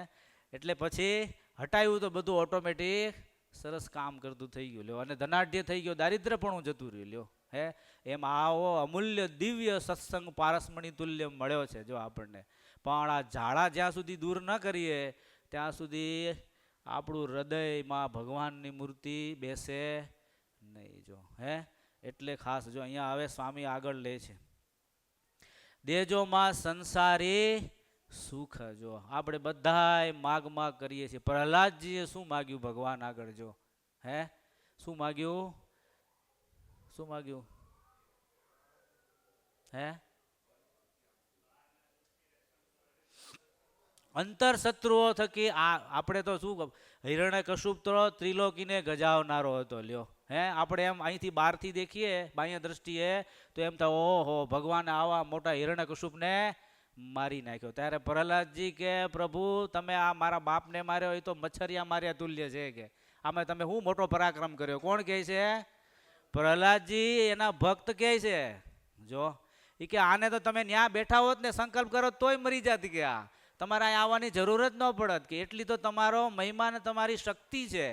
એટલે પછી હટાવ્યું તો બધું ઓટોમેટિક સરસ કામ કરતું થઈ ગયું. લ્યો અને ધનાઢ્ય થઈ ગયો, દારિદ્ર પણ જતું રહ્યું. લ્યો હે એમ આવો અમૂલ્ય દિવ્ય સત્સંગ પારસમણી તુલ્ય મળ્યો છે જો આપણને. પણ આ ઝાડા જ્યાં સુધી દૂર ન કરીએ ત્યાં સુધી આપણું હૃદયમાં ભગવાનની મૂર્તિ બેસે નહીં. જો હે એટલે ખાસ જો અહીંયા હવે સ્વામી આગળ લે છે, દેજોમાં સંસારી સુખ. જો આપણે બધાય માગ કરીએ છીએ. પ્રહલાદજીએ શું માગ્યું ભગવાન આગળ? જો હે શું માગ્યું? શું માગ્યું? હે અંતર શત્રુઓ થકી આપણે તો શું હિરણ્યકશુપ તો ત્રિલોકીને ગજાવનારો હતો. લ્યો હે આપણે એમ અહીંથી બહારથી દેખીએ બાહ્ય દ્રષ્ટિએ તો એમ થાય ઓહો ભગવાન આવા મોટા હિરણ્યકશુપને મારી નાખ્યો. ત્યારે પ્રહલાદજી કે પ્રભુ તમે આ મારા બાપને માર્યો એ તો મચ્છરિયા માર્યા તુલ્ય છે કે આમાં તમે શું મોટો પરાક્રમ કર્યો? કોણ કહે છે? પ્રહલાદજી એના ભક્ત કહે છે. જો એ કે આને તો તમે ન્યા બેઠા હોત ને સંકલ્પ કરો તોય મરી જાત કે આ તમારે અહીં આવવાની જરૂર જ ન પડત કે એટલી તો તમારો મહિમા ને તમારી શક્તિ છે.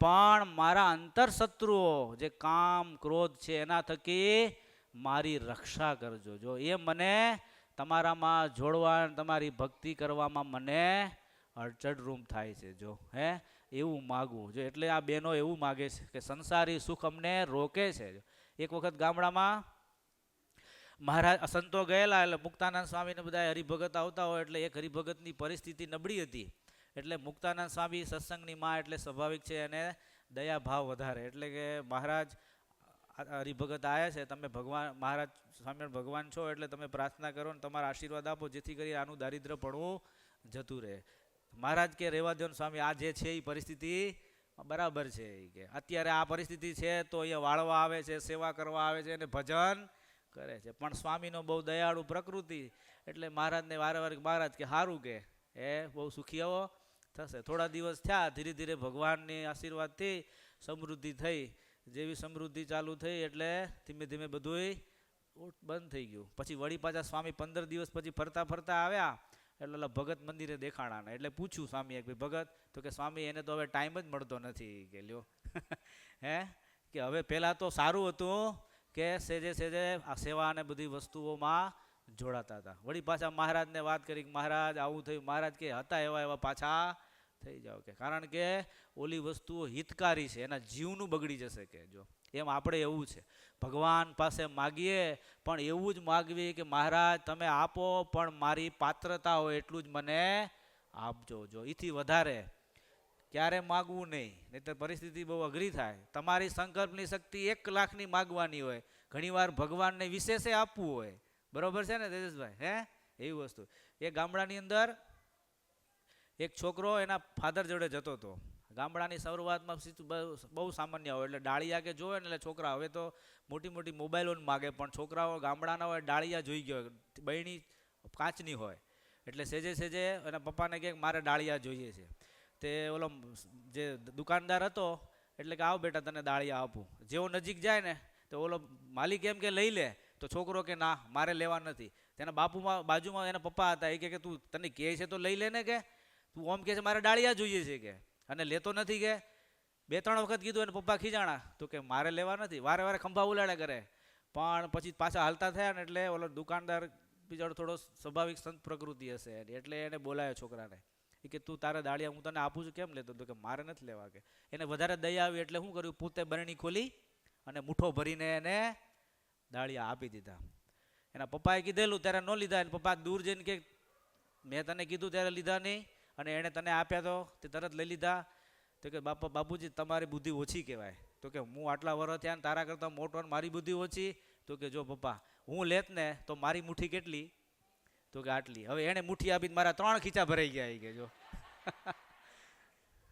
પણ મારા અંતર શત્રુઓ જે કામ ક્રોધ છે એના થકી મારી રક્ષા કરજો. જો એ મને તમારામાં જોડવા તમારી ભક્તિ કરવામાં મને અડચણરૂપ થાય છે. જો હે એવું માગવું જો. એટલે આ બહેનો એવું માગે છે કે સંસારી સુખ અમને રોકે છે. એક વખત ગામડામાં મહારાજ સંતો ગયેલા, એટલે મુક્તાનંદ સ્વામીને બધા હરિભગત આવતા હોય, એટલે એક હરિભગતની પરિસ્થિતિ નબળી હતી. એટલે મુક્તાનંદ સ્વામી સત્સંગની માં એટલે સ્વાભાવિક છે અને દયા ભાવ વધારે. એટલે કે મહારાજ હરિભગત આવ્યા છે, તમે ભગવાન મહારાજ સ્વામિનારાયણ ભગવાન છો એટલે તમે પ્રાર્થના કરો ને તમારા આશીર્વાદ આપો જેથી કરી આનું દારિદ્ર પડવું જતું રહે. મહારાજ કે રેવા દો ને સ્વામી, આ જે છે એ પરિસ્થિતિ બરાબર છે કે અત્યારે આ પરિસ્થિતિ છે તો અહીંયા વાળવા આવે છે, સેવા કરવા આવે છે અને ભજન કરે છે. પણ સ્વામીનો બહુ દયાળુ પ્રકૃતિ એટલે મહારાજને વારંવાર મહારાજ કે સારું કે એ બહુ સુખી આવો થશે. થોડા દિવસ થયા, ધીરે ધીરે ભગવાનની આશીર્વાદથી સમૃદ્ધિ થઈ. જેવી સમૃદ્ધિ ચાલુ થઈ એટલે ધીમે ધીમે બધુંય બંધ થઈ ગયું. પછી વળી પાછા સ્વામી 15 દિવસ પછી ફરતા ફરતા આવ્યા એટલે ભગત મંદિરે દેખાણા. એટલે પૂછ્યું સ્વામી કે ભગત તો કે સ્વામી એને તો હવે ટાઈમ જ મળતો નથી કે લ્યો હે કે હવે પહેલાં તો સારું હતું કે સેજે સેજે આ સેવા અને બધી વસ્તુઓમાં જોડાતા હતા. વળી પાછા મહારાજને વાત કરી કે મહારાજ આવું થયું. મહારાજ કે હતા એવા એવા પાછા થઈ જાઓ કે, કારણ કે ઓલી વસ્તુઓ હિતકારી છે, એના જીવનું બગડી જશે કે. જો એમ આપણે એવું છે, ભગવાન પાસે માગીએ પણ એવું જ માગવી કે મહારાજ તમે આપો પણ મારી પાત્રતા હોય એટલું જ મને આપજો. જો એથી વધારે ક્યારે માગવું નહીં, નહીંતર પરિસ્થિતિ બહુ અઘરી થાય. તમારી સંકલ્પની શક્તિ 1 લાખની માગવાની હોય, ઘણીવાર ભગવાનને વિશેષે આપવું હોય. બરોબર છે ને તેજસભાઈ? હે એવી વસ્તુ. એ ગામડાની અંદર એક છોકરો એના ફાધર જોડે જતો હતો. ગામડાની શરૂઆતમાં બહુ સામાન્ય હોય, એટલે ડાળિયા કે જોવે ને એટલે છોકરા, હવે તો મોટી મોટી મોબાઈલો માગે, પણ છોકરાઓ ગામડાના હોય ડાળિયા જોઈ ગયો, બહેણી કાચની હોય, એટલે સેજે સેજે એના પપ્પાને કહે મારે ડાળિયા જોઈએ છે. તે ઓલો જે દુકાનદાર હતો એટલે કે આવ બેટા તને ડાળિયા આપું. જેવો નજીક જાય ને તો ઓલો માલિક એમ કે લઈ લે, તો છોકરો કે ના મારે લેવા નથી. તેના બાજુમાં એના પપ્પા હતા, એ કે તું તને કહે છે તો લઈ લે ને, કે તું ઓમ કહે છે મારે ડાળિયા જોઈએ છે કે, અને લેતો નથી કે. 2-3 વખત કીધું એને પપ્પા ખીજાણા, તો કે મારે લેવા નથી. વારે વારે ખંભા ઉલાડે કરે, પણ પછી પાછા હાલતા થયા ને એટલે ઓલો દુકાનદાર બિચારો થોડો સ્વાભાવિક સંત પ્રકૃતિ હશે એટલે એને બોલાયો છોકરાને, એ કે તું તારા દાળિયા હું તને આપું છું કેમ લેતો? તો કે મારે નથી લેવા કે. એને વધારે દયા આવી એટલે શું કર્યું, પોતે બરણી ખોલી અને મુઠ્ઠો ભરીને એને દાળિયા આપી દીધા. એના પપ્પાએ કીધેલું ત્યારે ન લીધા. એને પપ્પા દૂર જઈને કે મેં તને કીધું ત્યારે લીધા નહીં, અને એણે તને આપ્યા તો તે તરત લઈ લીધા. તો કે બાપુજી તમારી બુદ્ધિ ઓછી કહેવાય. તો કે હું આટલા વર્ષ થયા ને તારા કરતાં મોટો ને મારી બુદ્ધિ ઓછી? તો કે જો પપ્પા હું લેત ને તો મારી મુઠ્ઠી કેટલી? તો કે આટલી. હવે એણે મુઠ્ઠી આપી મારા 3 ખીચા ભરાઈ ગયા કે. જો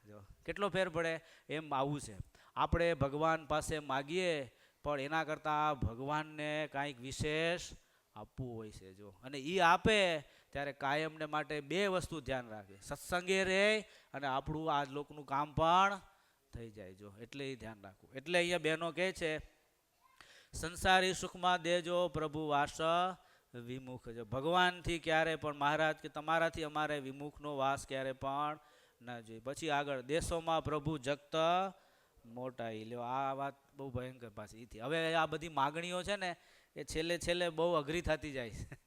જો કેટલો ફેર પડે. એમ આવું છે, આપણે ભગવાન પાસે માગીએ પણ એના કરતાં ભગવાનને કાંઈક વિશેષ આપવું હોય છે. જો અને એ આપે ત્યારે કાયમને માટે 2 વસ્તુ ધ્યાન રાખે, સત્સંગે રહે અને આપણું આ લોકનું કામ પણ થઈ જાય. જો એટલે એ ધ્યાન રાખવું. એટલે અહીંયા બહેનો કહે છે સંસારી સુખમાં દેજો પ્રભુ વાસ વિમુખ. જો ભગવાનથી ક્યારે પણ મહારાજ કે તમારાથી અમારે વિમુખનો વાસ ક્યારે પણ ના જોઈએ. પછી આગળ દેશોમાં પ્રભુ જગત મોટાઈ. લ્યો આ વાત બહુ ભયંકર પાછી એથી. હવે આ બધી માગણીઓ છે ને એ છેલ્લે છેલ્લે બહુ અઘરી થતી જાય છે.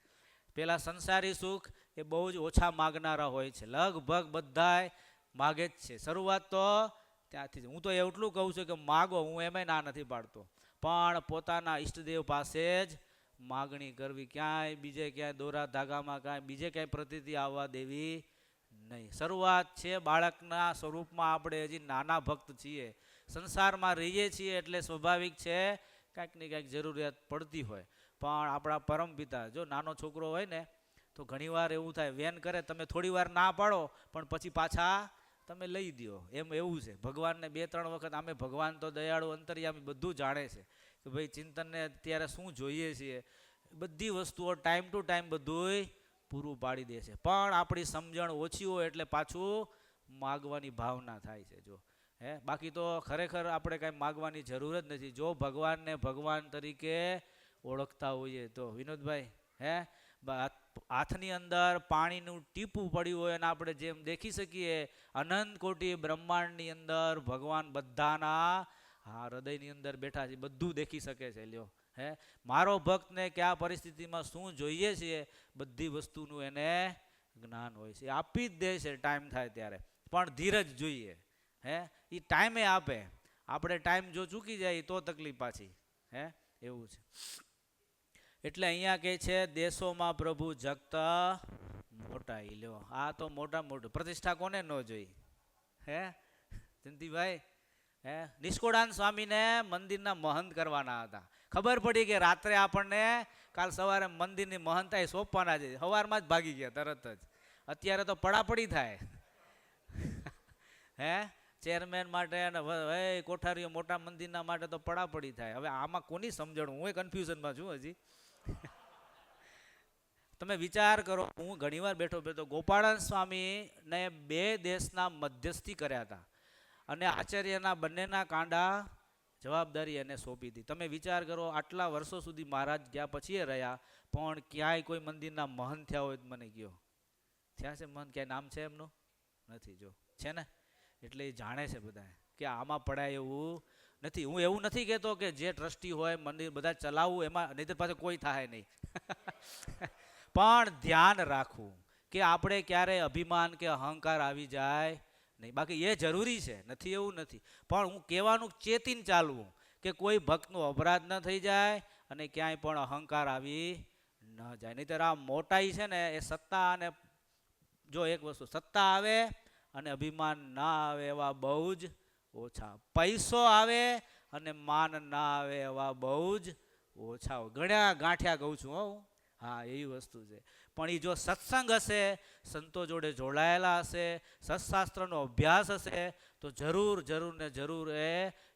પેલા સંસારી સુખ એ બહુ જ ઓછા માગનારા હોય છે, લગભગ બધાય માગે જ છે. શરૂઆત તો ત્યાંથી જ. હું તો એટલું કહું છું કે માગો, હું એમાંય ના નથી પાડતો, પણ પોતાના ઈષ્ટદેવ પાસે જ માગણી કરવી. ક્યાંય બીજે ક્યાંય દોરા ધાગામાં કાંઈ બીજે ક્યાંય પ્રતિતિ આવવા દેવી નહીં. શરૂઆત છે બાળકના સ્વરૂપમાં. આપણે હજી નાના ભક્ત છીએ, સંસારમાં રહીએ છીએ એટલે સ્વાભાવિક છે કાંઈક ને કાંઈક જરૂરિયાત પડતી હોય. પણ આપણા પરમપિતા, જો નાનો છોકરો હોય ને તો ઘણીવાર એવું થાય, વેન કરે, તમે થોડી વાર ના પાડો પણ પછી પાછા તમે લઈ દો. એમ એવું છે ભગવાનને 2-3 વખત. આમે ભગવાન તો દયાળુ અંતર્યામી બધું જાણે છે કે ભાઈ ચિંતનને અત્યારે શું જોઈએ છીએ, બધી વસ્તુઓ ટાઈમ ટુ ટાઈમ બધુંય પૂરું પાડી દે છે. પણ આપણી સમજણ ઓછી હોય એટલે પાછું માગવાની ભાવના થાય છે. જો બાકી તો ખરેખર આપણે કાંઈ માગવાની જરૂર જ નથી, જો ભગવાનને ભગવાન તરીકે ઓળખતા હોઈએ તો. વિનોદભાઈ, હાથની અંદર પાણીનું ટીપું પડ્યું હોય અને આપણે જેમ દેખી શકીએ અનંત કોટી બ્રહ્માંડની અંદર ભગવાન બધાના હૃદયની અંદર બેઠા છે, બધું દેખી શકે છે. લ્યો મારો ભક્તને કયા પરિસ્થિતિમાં શું જોઈએ છે બધી વસ્તુનું એને જ્ઞાન હોય છે, આપી જ દે છે ટાઈમ થાય ત્યારે. પણ ધીરજ જોઈએ. એ ટાઈમે આપે. આપણે ટાઈમ જો ચૂકી જાય તો તકલીફ પાછી. એવું છે. એટલે અહીંયા કહે છે દેશોમાં પ્રભુ જગત મોટાઈ. લ્યો આ તો મોટા મોટું. પ્રતિષ્ઠા કોને ન જોઈ? જયંતિભાઈ, નિષ્કોળાન સ્વામીને મંદિરના મહંત કરવાના હતા. ખબર પડી કે રાત્રે આપણને કાલ સવારે મંદિરની મહંતાઈ સોંપવાના છે, સવારમાં જ ભાગી ગયા તરત જ. અત્યારે તો પડાપડી થાય. ચેરમેન માટે અને કોઠારીઓ મોટા મંદિરના માટે તો પડાપડી થાય. હવે આમાં કોની સમજણ? હું કન્ફ્યુઝનમાં છું હજી. તમે વિચાર કરો, હું ઘણીવાર બેઠો ગોપાળાનંદ સ્વામીને 2 દેશના મધ્યસ્થી કર્યા હતા અને આચાર્યના બંનેના કાંડા જવાબદારી એને સોંપી હતી. તમે વિચાર કરો, આટલા વર્ષો સુધી મહારાજ ગયા પછી એ રહ્યા, પણ ક્યાંય કોઈ મંદિરના મહંત થયા હોય મને કયો? થયા છે મહંત? ક્યાંય નામ છે એમનું? નથી. જો છે ને, એટલે એ જાણે છે બધા કે આમાં પડાય એવું નથી. હું એવું નથી કહેતો કે જે ટ્રસ્ટી હોય મંદિર બધા ચલાવવું એમાં નહીંતર પાસે કોઈ થાય નહીં. પણ ધ્યાન રાખવું કે આપણે ક્યારે અભિમાન કે અહંકાર આવી જાય નહીં. બાકી એ જરૂરી છે, નથી એવું નથી, પણ હું કહેવાનું ચેતીને ચાલવું કે કોઈ ભક્તનો અપરાધ ન થઈ જાય અને ક્યાંય પણ અહંકાર આવી ન જાય. નહીંતર આ મોટાઈ છે ને એ સત્તા, અને જો એક વસ્તુ સત્તા આવે અને અભિમાન ના આવે એવા બહુ જ ઓછા. પૈસો આવે અને માન ના આવે એવા બહુ જ ઓછા. ઘણા ગાંઠિયા કહું છું હું. હા, એવી વસ્તુ છે. પણ એ જો સત્સંગ હશે, સંતો જોડે જોડાયેલા હશે, સત્શાસ્ત્રનો અભ્યાસ હશે, તો જરૂર જરૂર ને જરૂર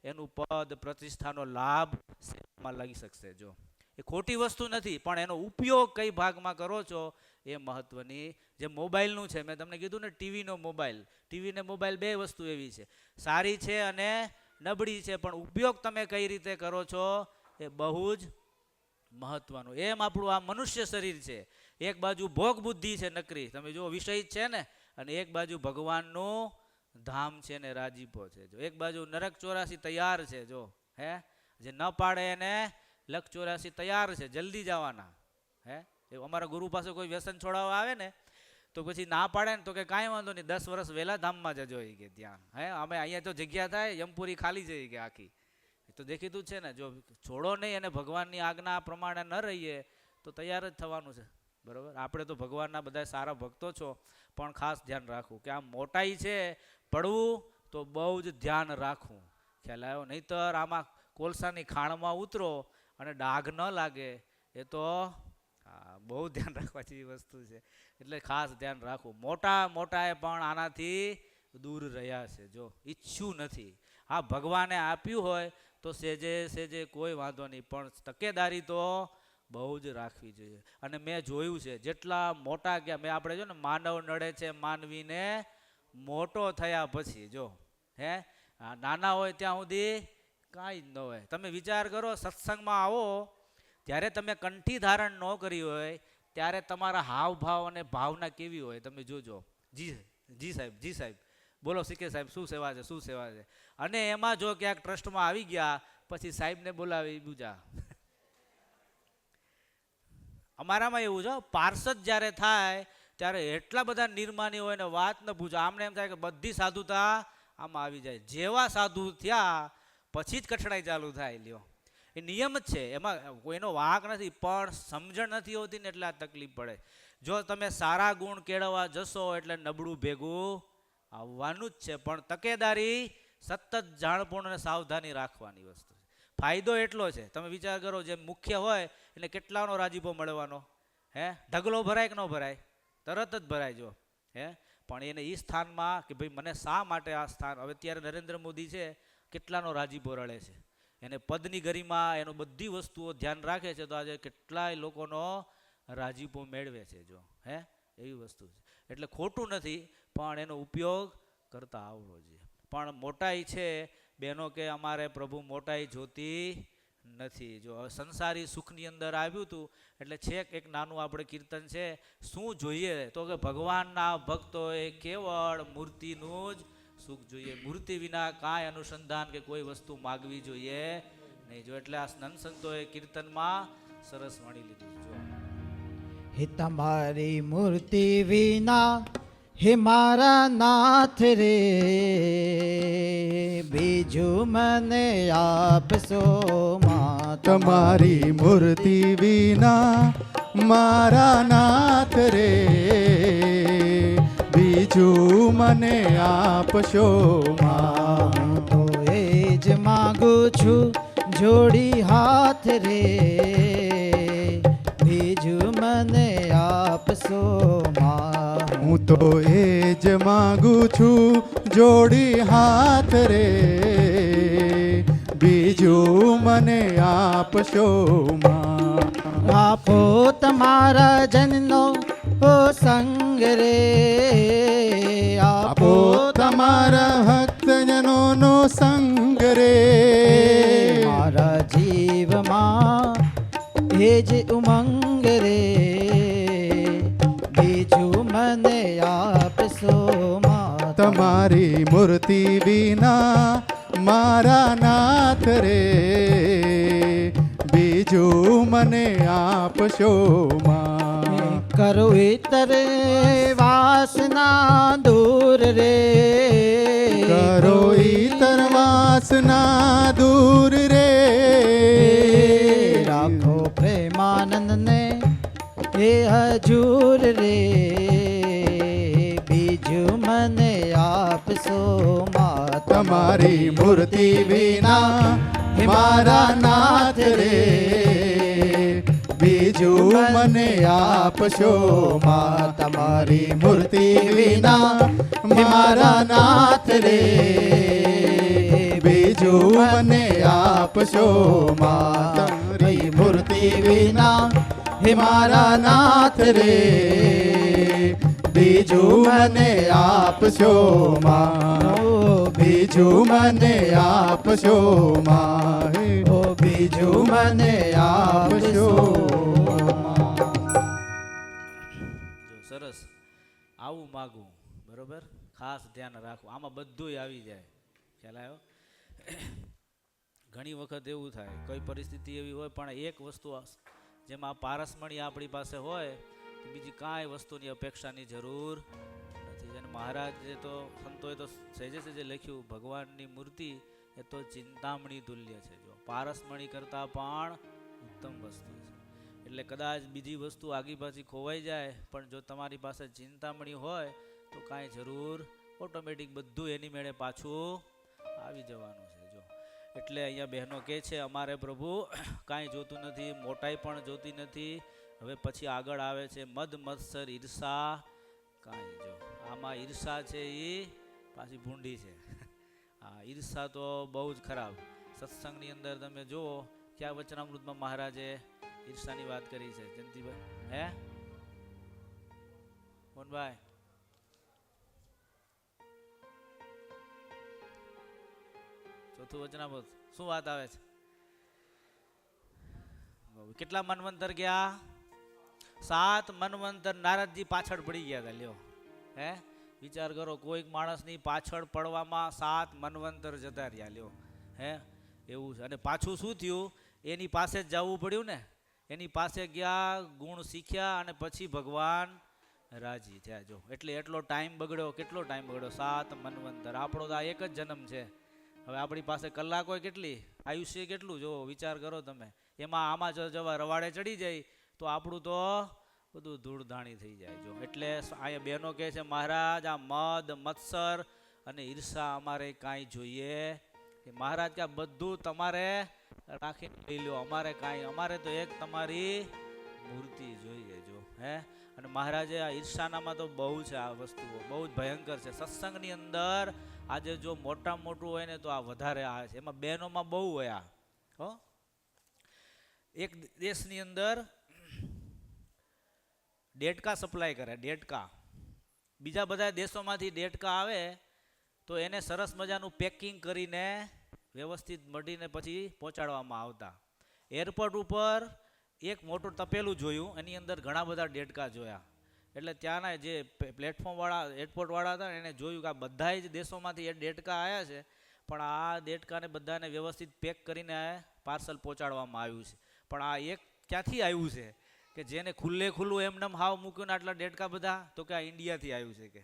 એનું પદ પ્રતિષ્ઠાનો લાભ સેવામાં લાગી શકશે. જો એ ખોટી વસ્તુ નથી, પણ એનો ઉપયોગ કઈ ભાગમાં કરો છો એ મહત્વની. જે મોબાઈલનું છે, મેં તમને કીધું ને, ટીવી ને મોબાઈલ બે વસ્તુ એવી છે, સારી છે અને નબળી છે, પણ ઉપયોગ તમે કઈ રીતે કરો છો એ બહુ જ મહત્વનું. એમ આપણું આ મનુષ્ય શરીર છે, એક બાજુ ભોગ બુદ્ધિ છે નકરી, તમે જો વિષય છે ને, અને એક બાજુ ભગવાનનું ધામ છે ને રાજીપો છે. જો એક બાજુ નરક 84 તૈયાર છે, જો હે જે ન પાડે એને લક 84 તૈયાર છે, જલ્દી જવાના. હે એ અમારા ગુરુ પાસે કોઈ વ્યસન છોડાવવા આવે ને તો પછી ના પાડે ને તો કે કાંઈ વાંધો નહીં, 10 વર્ષ વહેલા ધામમાં જજો એ કે ત્યાં. હે અમે અહીંયા તો જગ્યા થાય, યમપુરી ખાલી જઈ કે આખી. તો દેખીતું જ છે ને, જો છોડો નહીં અને ભગવાનની આજ્ઞા પ્રમાણે ન રહીએ તો તૈયાર જ થવાનું છે. બરાબર, આપણે તો ભગવાનના બધા સારા ભક્તો છો, પણ ખાસ ધ્યાન રાખવું કે આ મોટાઈ છે, પડવું તો બહુ જ ધ્યાન રાખવું. ખ્યાલ આવ્યો? નહીંતર આમાં કોલસાની ખાણમાં ઉતરો અને ડાઘ ન લાગે, એ તો બહુ ધ્યાન રાખવા જેવી વસ્તુ છે. એટલે ખાસ ધ્યાન રાખવું. મોટાએ પણ આનાથી દૂર રહ્યા છે, જો ઈચ્છું નથી. હા, ભગવાને આપ્યું હોય તો સેજે કોઈ વાંધો નહીં, પણ તકેદારી તો બહુ જ રાખવી જોઈએ. અને મેં જોયું છે જેટલા મોટા ગયા, મેં આપણે જો ને માનવ નડે છે માનવીને મોટો થયા પછી, જો હે નાના હોય ત્યાં સુધી કાંઈ જ ન હોય. તમે વિચાર કરો, સત્સંગમાં આવો ત્યારે તમે કંઠી ધારણ ન કરી હોય ત્યારે તમારા હાવભાવ અને ભાવના કેવી હોય તમે જોજો. જી સાહેબ બોલો સીકે સાહેબ, શું સેવા છે, શું સેવા છે. અને એમાં જો ક્યાંક ટ્રસ્ટમાં આવી ગયા પછી સાહેબને બોલાવી બીજા. અમારામાં એવું છે, પાર્ષદ જ્યારે થાય ત્યારે એટલા બધા નિર્માની હોય ને વાત ન પૂછો. આમને એમ થાય કે બધી સાધુતા આમાં આવી જાય. જેવા સાધુ થયા પછી જ કઠણાઈ ચાલુ થાય. લ્યો, એ નિયમ જ છે, એમાં કોઈનો વાંક નથી, પણ સમજણ નથી હોતી ને એટલે આ તકલીફ પડે. જો તમે સારા ગુણ કેળવવા જશો એટલે નબળું ભેગું આવવાનું જ છે. પણ તકેદારી, સતત જાણપૂર્ણ અને સાવધાની રાખવાની વસ્તુ છે. ફાયદો એટલો છે, તમે વિચાર કરો, જે મુખ્ય હોય એને કેટલાનો રાજીપો મળવાનો? હે ઢગલો ભરાય કે ન ભરાય? તરત જ ભરાય. જો હે પણ એને એ સ્થાનમાં કે ભાઈ મને શા માટે આ સ્થાન. હવે અત્યારે નરેન્દ્ર મોદી છે, કેટલાનો રાજીપો રળે છે, એને પદની ગરિમા, એનો બધી વસ્તુઓ ધ્યાન રાખે છે, તો આજે કેટલાય લોકોનો રાજીપો મેળવે છે. જો હે એવી વસ્તુ છે. એટલે ખોટું નથી, પણ એનો ઉપયોગ કરતા આવડવો જોઈએ. પણ મોટાઈ છે બહેનો કે અમારે પ્રભુ મોટાઈ જોતી નથી. જો સંસારી સુખની અંદર આવ્યું હતું એટલે છેક એક નાનું આપણે કીર્તન છે, શું જોઈએ તો કે ભગવાનના ભક્તોએ કેવળ મૂર્તિનું જ સુખ જોઈએ, મૂર્તિ વિના કાંઈ અનુસંધાન કે કોઈ વસ્તુ માગવી જોઈએ નહીં. જો એટલે આ નંદ સંતોએ કીર્તનમાં સરસ વણી લીધું. જો હે તમારી મૂર્તિ વિના હે મારા નાથ રે, બીજું મને આપશો માં. તમારી મૂર્તિ વિના મારા નાથ રે, બીજું મને આપશો માં. હું તો એ જ માગું છું જોડી હાથ રે, બીજું મને આપશો માં. હું તો એ જ માગું છું જોડી હાથ રે, બીજું મને આપશો માં. આપો તમારા જનનો ઓ સંગ રે, આપો તમારા ભક્તજનોનો સંગ રે, મારા જીવમાં એ જ ઉમંગ રે, બીજું મને આપશો માં. તમારી મૂર્તિ વિના મારા નાથ રે બીજું મને આપશો માં. કરો ઇતરે વાસના દૂર રે, કરો ઈતર વાસના દૂર રે, રાખો પ્રેમાનંદ ને એ હજૂર રે, બીજું મને આપશો માં. તમારી મૂર્તિ વિના મારા નાથ રે બીજું મને આપશો માં. તમારી મૂર્તિ વિના મારા નાથ રે બીજું મને આપશો માં. તમારી મૂર્તિ વિના મારા નાથ રે બીજું મને આપશો માં. બીજું મને આપશો માં. ઓ બીજું મને આપશો માં. જો સરસ આવું માગું, બરોબર, ખાસ ધ્યાન રાખવું, આમાં બધુંય આવી જાય. ખ્યાલ આવ્યો? ઘણી વખત એવું થાય, કોઈ પરિસ્થિતિ એવી હોય પણ એક વસ્તુ જેમાં પારસમણી આપણી પાસે હોય કે બીજી કાંઈ વસ્તુની અપેક્ષાની જરૂર નથી. અને મહારાજે તો સંતોએ તો સહેજે સહેજે લખ્યું, ભગવાનની મૂર્તિ એ તો ચિંતામણી તુલ્ય છે. જો પારસમણી કરતાં પણ ઉત્તમ વસ્તુ છે. એટલે કદાચ બીજી વસ્તુ આગી પાછી ખોવાઈ જાય પણ જો તમારી પાસે ચિંતામણી હોય તો કાંઈ જરૂર, ઓટોમેટિક બધું એની મેળે પાછું આવી જવાનું છે. જો એટલે અહીંયા બહેનો કહે છે અમારે પ્રભુ કાંઈ જોતું નથી, મોટાઈ પણ જોતી નથી. હવે પછી આગળ આવે છે મદ મત્સર ઈર્ષા કાંઈ. જો આમાં ઈર્ષા છે એ પાછી ભૂંડી છે. હા, ઈર્ષા તો બહુ જ ખરાબ. સત્સંગની અંદર તમે જુઓ ક્યાં વચનામૃતમાં મહારાજે ઈર્ષાની વાત કરી છે. જયંતિભાઈ, હે મોહનભાઈ, ચોથું વચનામૃત શું વાત આવે છે? કેટલા મનવંતર ગયા? 7 મનવંતર. નારદજી પાછળ પડી ગયા હતા. લ્યો, હે વિચાર કરો, કોઈક માણસની પાછળ પડવામાં 7 મનવંતર જતા રહ્યા. લ્યો, હે એવું છે. અને પાછું શું થયું? એની પાસે જ જવું પડ્યું ને. એની પાસે ગયા, ગુણ શીખ્યા અને પછી ભગવાન રાજી થયા. જો એટલે એટલો ટાઈમ બગડ્યો. કેટલો ટાઈમ બગડ્યો? 7 મનવંતર. આપણો તો આ એક જ જન્મ છે. હવે આપણી પાસે કલાકો કેટલી, આયુષ્ય કેટલું, જો વિચાર કરો તમે. એમાં આમાં જો જવા રવાડે ચડી જાય તો આપણું તો બધું ધૂળધાણી થઈ જાય. જો એટલે અહીંયા બહેનો કહે છે મહારાજ આ મદ મત્સર અને ઈર્ષા અમારે કાંઈ જોઈએ કે મહારાજ કે બધું તમારે રાખીને લઈ લો, અમારે કાંઈ, અમારે તો એક તમારી મૂર્તિ જોઈએ. જો હે, અને મહારાજે આ ઈર્ષાનામાં તો બહુ છે, આ વસ્તુઓ બહુ જ ભયંકર છે. સત્સંગની અંદર આજે જો મોટા મોટું હોય ને તો આ વધારે આવે છે. એમાં બહેનોમાં બહુ હોય. આ હો, એક દેશની અંદર ડેટકા સપ્લાય કરે, ડેટકા. બીજા બધા દેશોમાંથી ડેટકા આવે તો એને સરસ મજાનું પેકિંગ કરીને વ્યવસ્થિત મઢીને પછી પહોંચાડવામાં આવતા. એરપોર્ટ ઉપર એક મોટું તપેલું જોયું, એની અંદર ઘણા બધા ડેટકા જોયા. એટલે ત્યાંના જે પ્લેટફોર્મવાળા, એરપોર્ટવાળા હતા એને જોયું કે આ બધા જ દેશોમાંથી એ ડેટકા આવ્યા છે પણ આ ડેટકાને બધાને વ્યવસ્થિત પેક કરીને પાર્સલ પહોંચાડવામાં આવ્યું છે. પણ આ એક ક્યાંથી આવ્યું છે કે જેને ખુલ્લે ખુલ્લું એમને હાવ મૂક્યું ને આટલા ડેટકા બધા? તો કે આ ઇન્ડિયાથી આવ્યું છે. કે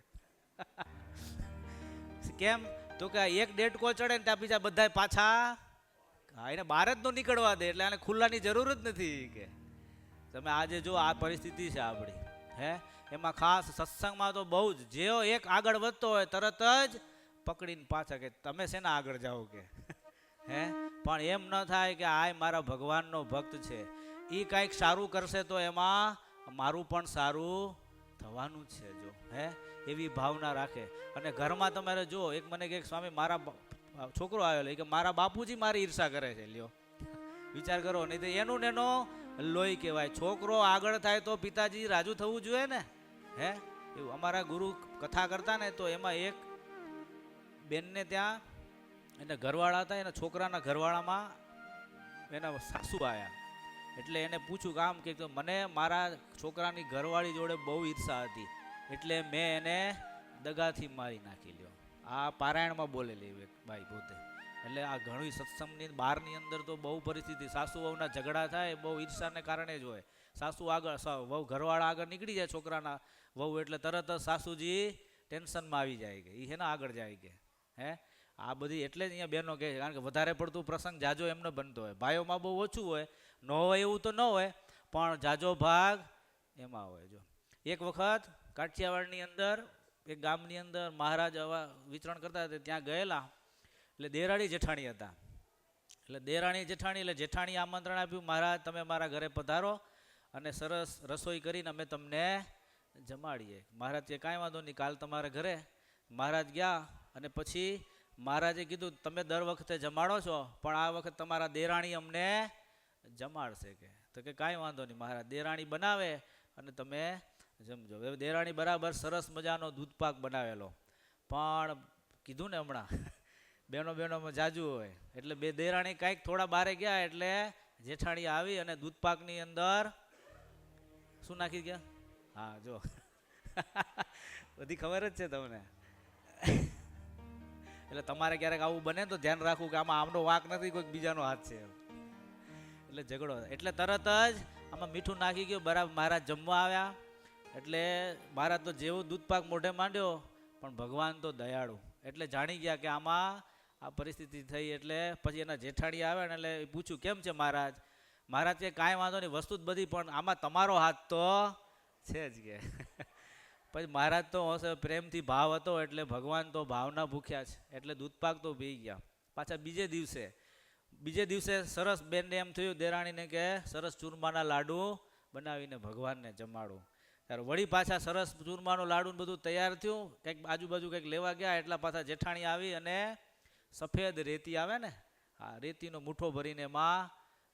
કેમ? તો કે એક ડેટકો ચડે ને ત્યાં બીજા બધા પાછા એને બહાર જ ન નીકળવા દે, એટલે આને ખુલ્લાની જરૂર જ નથી. કે તમે આજે જો આ પરિસ્થિતિ છે આપણી, હે એમાં ખાસ સત્સંગમાં તો બહુ જ, જેઓ એક આગળ વધતો હોય તરત જ પકડીને પાછા કે તમે શેના આગળ જાઓ કે હે. પણ એમ ન થાય કે આ મારા ભગવાનનો ભક્ત છે, એ કાંઈક સારું કરશે તો એમાં મારું પણ સારું થવાનું જ છે. જો હે એવી ભાવના રાખે. અને ઘરમાં તમારે જો, એક મને કે સ્વામી મારા છોકરો આવેલો કે મારા બાપુજી મારી ઈર્ષા કરે છે. લ્યો વિચાર કરો, નહીં તો એનું ને એનો લોહી કહેવાય. છોકરો આગળ થાય તો પિતાજી રાજુ થવું જોઈએ ને. હે એવું અમારા ગુરુ કથા કરતા ને તો એમાં એક બેનને ત્યાં એના ઘરવાળા હતા, એના છોકરાના ઘરવાળામાં એના સાસુ આવ્યા. એટલે એને પૂછ્યું કામ કે મને મારા છોકરાની ઘરવાળી જોડે બહુ ઈર્ષા હતી એટલે મેં એને દગાથી મારી નાખી. લ્યો આ પારાયણમાં બોલેલી બાઈ પોતે. એટલે આ ઘણી સત્સંગની બહારની અંદર તો બહુ પરિસ્થિતિ, સાસુ વહુના ઝઘડા થાય બહુ ઈર્ષાને કારણે જ હોય. સાસુ આગળ વહુ ઘરવાળા આગળ નીકળી જાય છોકરાના, વહુ એટલે તરત જ સાસુજી ટેન્શનમાં આવી જાય કે એ હેના આગળ જાય કે હે આ બધી. એટલે જ અહીંયા બહેનો કહે છે, કારણ કે વધારે પડતું પ્રસંગ જાજો એમને બનતો હોય, ભાઈઓમાં બહુ ઓછું હોય, ન હોય એવું તો ન હોય, પણ જાજો ભાગ એમાં હોય. જો એક વખત કાઠિયાવાડની અંદર એક ગામની અંદર મહારાજ આવા વિચરણ કરતા હતા, ત્યાં ગયેલા. એટલે દેરાણી જેઠાણી હતા, એટલે દેરાણી જેઠાણી એટલે જેઠાણી આમંત્રણ આપ્યું, મહારાજ તમે મારા ઘરે પધારો અને સરસ રસોઈ કરીને અમે તમને જમાડીએ. મહારાજ કે કાંઈ વાંધો નહીં, કાલ તમારા ઘરે. મહારાજ ગયા અને પછી મહારાજે કીધું તમે દર વખતે જમાડો છો પણ આ વખત તમારા દેરાણી અમને જમાડશે કે. તો કે કાંઈ વાંધો નહીં મહારાજ, દેરાણી બનાવે અને તમે જમજો. હવે દેરાણી બરાબર સરસ મજાનો દૂધપાક બનાવેલો, પણ કીધું ને હમણાં બહેનોમાં જાજુ હોય એટલે બે દેરાણી કાંઈક થોડા બારે ગયા એટલે જેઠાણી આવી અને દૂધપાકની અંદર શું નાખી ગયા? હા જો બધી ખબર જ છે તમને. એટલે તમારે ક્યારેક આવું બને તો ધ્યાન રાખવું કે આમાં આમનો વાંક નથી, કોઈક બીજાનો હાથ છે એટલે ઝઘડો. એટલે તરત જ આમાં મીઠું નાખી ગયું. બરાબર મહારાજ જમવા આવ્યા એટલે મહારાજ તો જેવું દૂધપાક મોઢે માંડ્યો, પણ ભગવાન તો દયાળુ એટલે જાણી ગયા કે આમાં આ પરિસ્થિતિ થઈ. એટલે પછી એના જેઠાણી આવે ને એટલે પૂછ્યું કેમ છે મહારાજ? મહારાજ કે કાંઈ વાંધો નહીં, વસ્તુ જ બધી, પણ આમાં તમારો હાથ તો છે જ કે. પછી મહારાજ તો હશે પ્રેમથી ભાવ હતો એટલે ભગવાન તો ભાવના ભૂખ્યા છે એટલે દૂધપાક તો પી ગયા. પાછા બીજે દિવસે સરસ બેનને એમ થયું દેરાણીને કે સરસ ચૂરમાના લાડુ બનાવીને ભગવાનને જમાડું. ત્યારે વળી પાછા સરસ ચૂરમાનો લાડુ બધું તૈયાર થયું, કંઈક આજુબાજુ કંઈક લેવા ગયા એટલા પાછા જેઠાણી આવી અને સફેદ રેતી આવે ને, હા રેતીનો મૂઠો ભરીને એમાં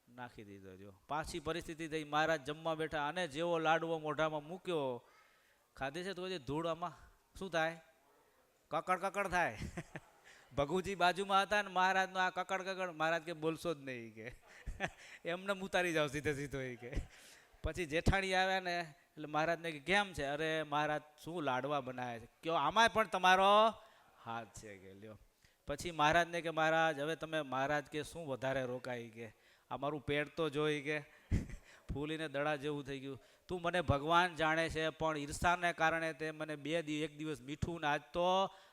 નાખી દીધો. જો પાછી પરિસ્થિતિ થઈ, મહારાજ જમવા બેઠા અને જેવો લાડવો મોઢામાં મૂક્યો, ખાધે છે તો પછી ધૂળ આમાં શું થાય? કકડ થાય. ભગુજી બાજુમાં હતા ને મહારાજનો આ કકડ, મહારાજ કે બોલશો જ નહીં કે એમને ઉતારી જાવ સીધો એ કે. પછી જેઠાણી આવ્યા ને એટલે મહારાજને કે કેમ છે? અરે મહારાજ શું લાડવા બનાવે છે, કયો આમાંય પણ તમારો હાથ છે કે લ્યો. પછી મહારાજને કે મહારાજ હવે તમે, મહારાજ કે શું વધારે રોકાઈ કે આ મારું પેટ તો જોઈ કે ફૂલીને દડા જેવું થઈ ગયું. તું મને ભગવાન જાણે છે પણ ઈર્ષાને કારણે તે મને એક દિવસ મીઠું ને આજ તો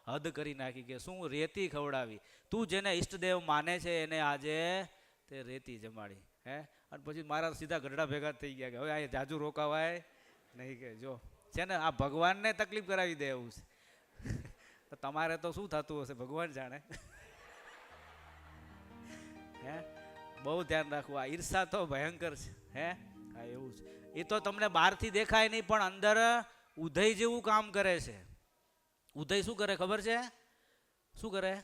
હદ કરી નાખી કે શું રેતી ખવડાવી. તું જેને ઈષ્ટદેવ માને છે એને આજે તે રેતી જમાડી હે. અને પછી મારા સીધા ગઢડા ભેગા થઈ ગયા કે હવે અહીંયા જાજુ રોકાવાય નહીં કે. જો છે ને આ ભગવાનને તકલીફ કરાવી દે એવું છે. તમારે તો શું થતું હશે ભગવાન જાણે હે. બહુ ધ્યાન રાખવું, આ ઈર્ષા તો ભયંકર છે હે. હા એવું છે. એ તો તમને બહારથી દેખાય નહીં પણ અંદર ઉદય જેવું કામ કરે છે. ઉદય શું કરે ખબર છે? શું કરે?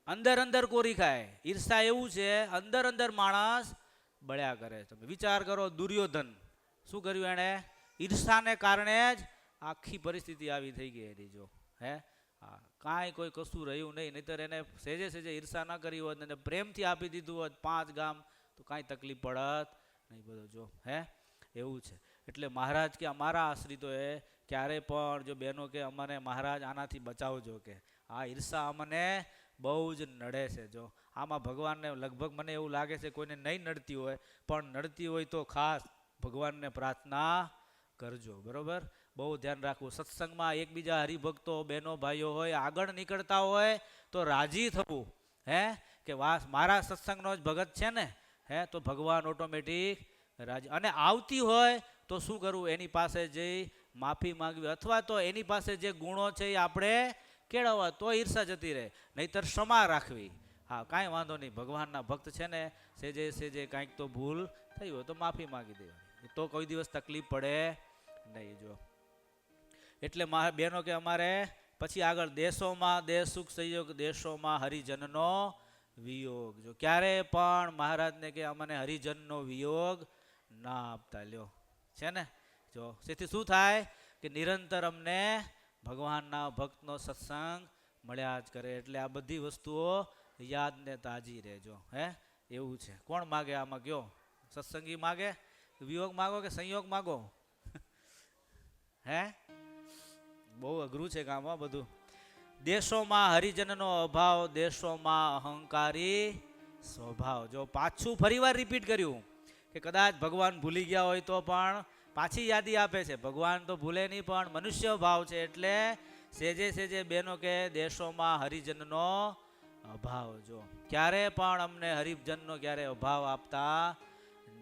અંદર કોરી ખાય. ઈર્ષા એવું છે અંદર માણસ બળ્યા કરે. તમે વિચાર કરો, દુર્યોધન શું કર્યું એણે? ઈર્ષાને કારણે જ આખી પરિસ્થિતિ આવી થઈ ગઈ એની. જો હે હા કાંઈ કોઈ કશું રહ્યું નહીં, નહીંતર એને સેજે ઈર્ષા ના કરી હોત ને પ્રેમથી આપી દીધું હોત 5 ગામ તો કાંઈ તકલીફ પડત નહીં. બધું જો હે એવું છે. એટલે મહારાજ કે અમારા આશ્રિતોએ ક્યારે પણ જો બહેનો કે અમને મહારાજ આનાથી બચાવજો કે આ ઈર્ષા અમને બહુ જ નડે છે. જો આમાં ભગવાનને લગભગ મને એવું લાગે છે કોઈને નહીં નડતી હોય, પણ નડતી હોય તો ખાસ ભગવાનને પ્રાર્થના કરજો. બરોબર, બહુ ધ્યાન રાખવું. સત્સંગમાં એકબીજા હરિભક્તો બહેનો ભાઈઓ હોય આગળ નીકળતા હોય તો રાજી થવું હે કે વાહ મારા સત્સંગનો જ ભગત છે ને હે, તો ભગવાન ઓટોમેટિક રાજી. અને આવતી હોય તો શું કરવું? એની પાસે જઈ માફી માંગવી, અથવા તો એની પાસે જે ગુણો છે એ આપણે કેળવવા, તો ઈર્ષા જતી રહે. નહીતર ક્ષમા રાખવી. હા કાંઈ વાંધો નહીં, ભગવાનના ભક્ત છે ને, સેજે કાંઈક તો ભૂલ થઈ હોય તો માફી માંગી દેવાની, તો કોઈ દિવસ તકલીફ પડે નહીં. જો એટલે બહેનો કે અમારે પછી આગળ દેશોમાં દેશ સુખ સંયોગ, દેશોમાં હરિજનનો વિયોગ. જો ક્યારે પણ મહારાજને કે અમને હરિજનનો વિયોગ ના આપતા. લ્યો છે ને. જો તેથી શું થાય કે નિરંતર અમને ભગવાનના ભક્તનો સત્સંગ મળ્યા જ કરે. એટલે આ બધી વસ્તુઓ યાદ ને તાજી રહેજો હે. એવું છે. કોણ માગે આમાં? કયો સત્સંગી માગે? વિયોગ માગો કે સંયોગ માગો? હે બહુ અઘરું છે કામ બધું. દેશોમાં હરિજનનો અભાવ, દેશોમાં અહંકારી સ્વભાવ. જો પાછું ફરીવાર રિપીટ કર્યું કે કદાચ ભગવાન ભૂલી ગયા હોય તો પણ પાછી યાદી આપે છે. ભગવાન તો ભૂલે નહીં, પણ મનુષ્ય ભાવ છે એટલે સેજે સેજે બેનો કે દેશોમાં હરિજનનો અભાવ. જો ક્યારે પણ અમને હરિજનનો ક્યારે અભાવ આપતા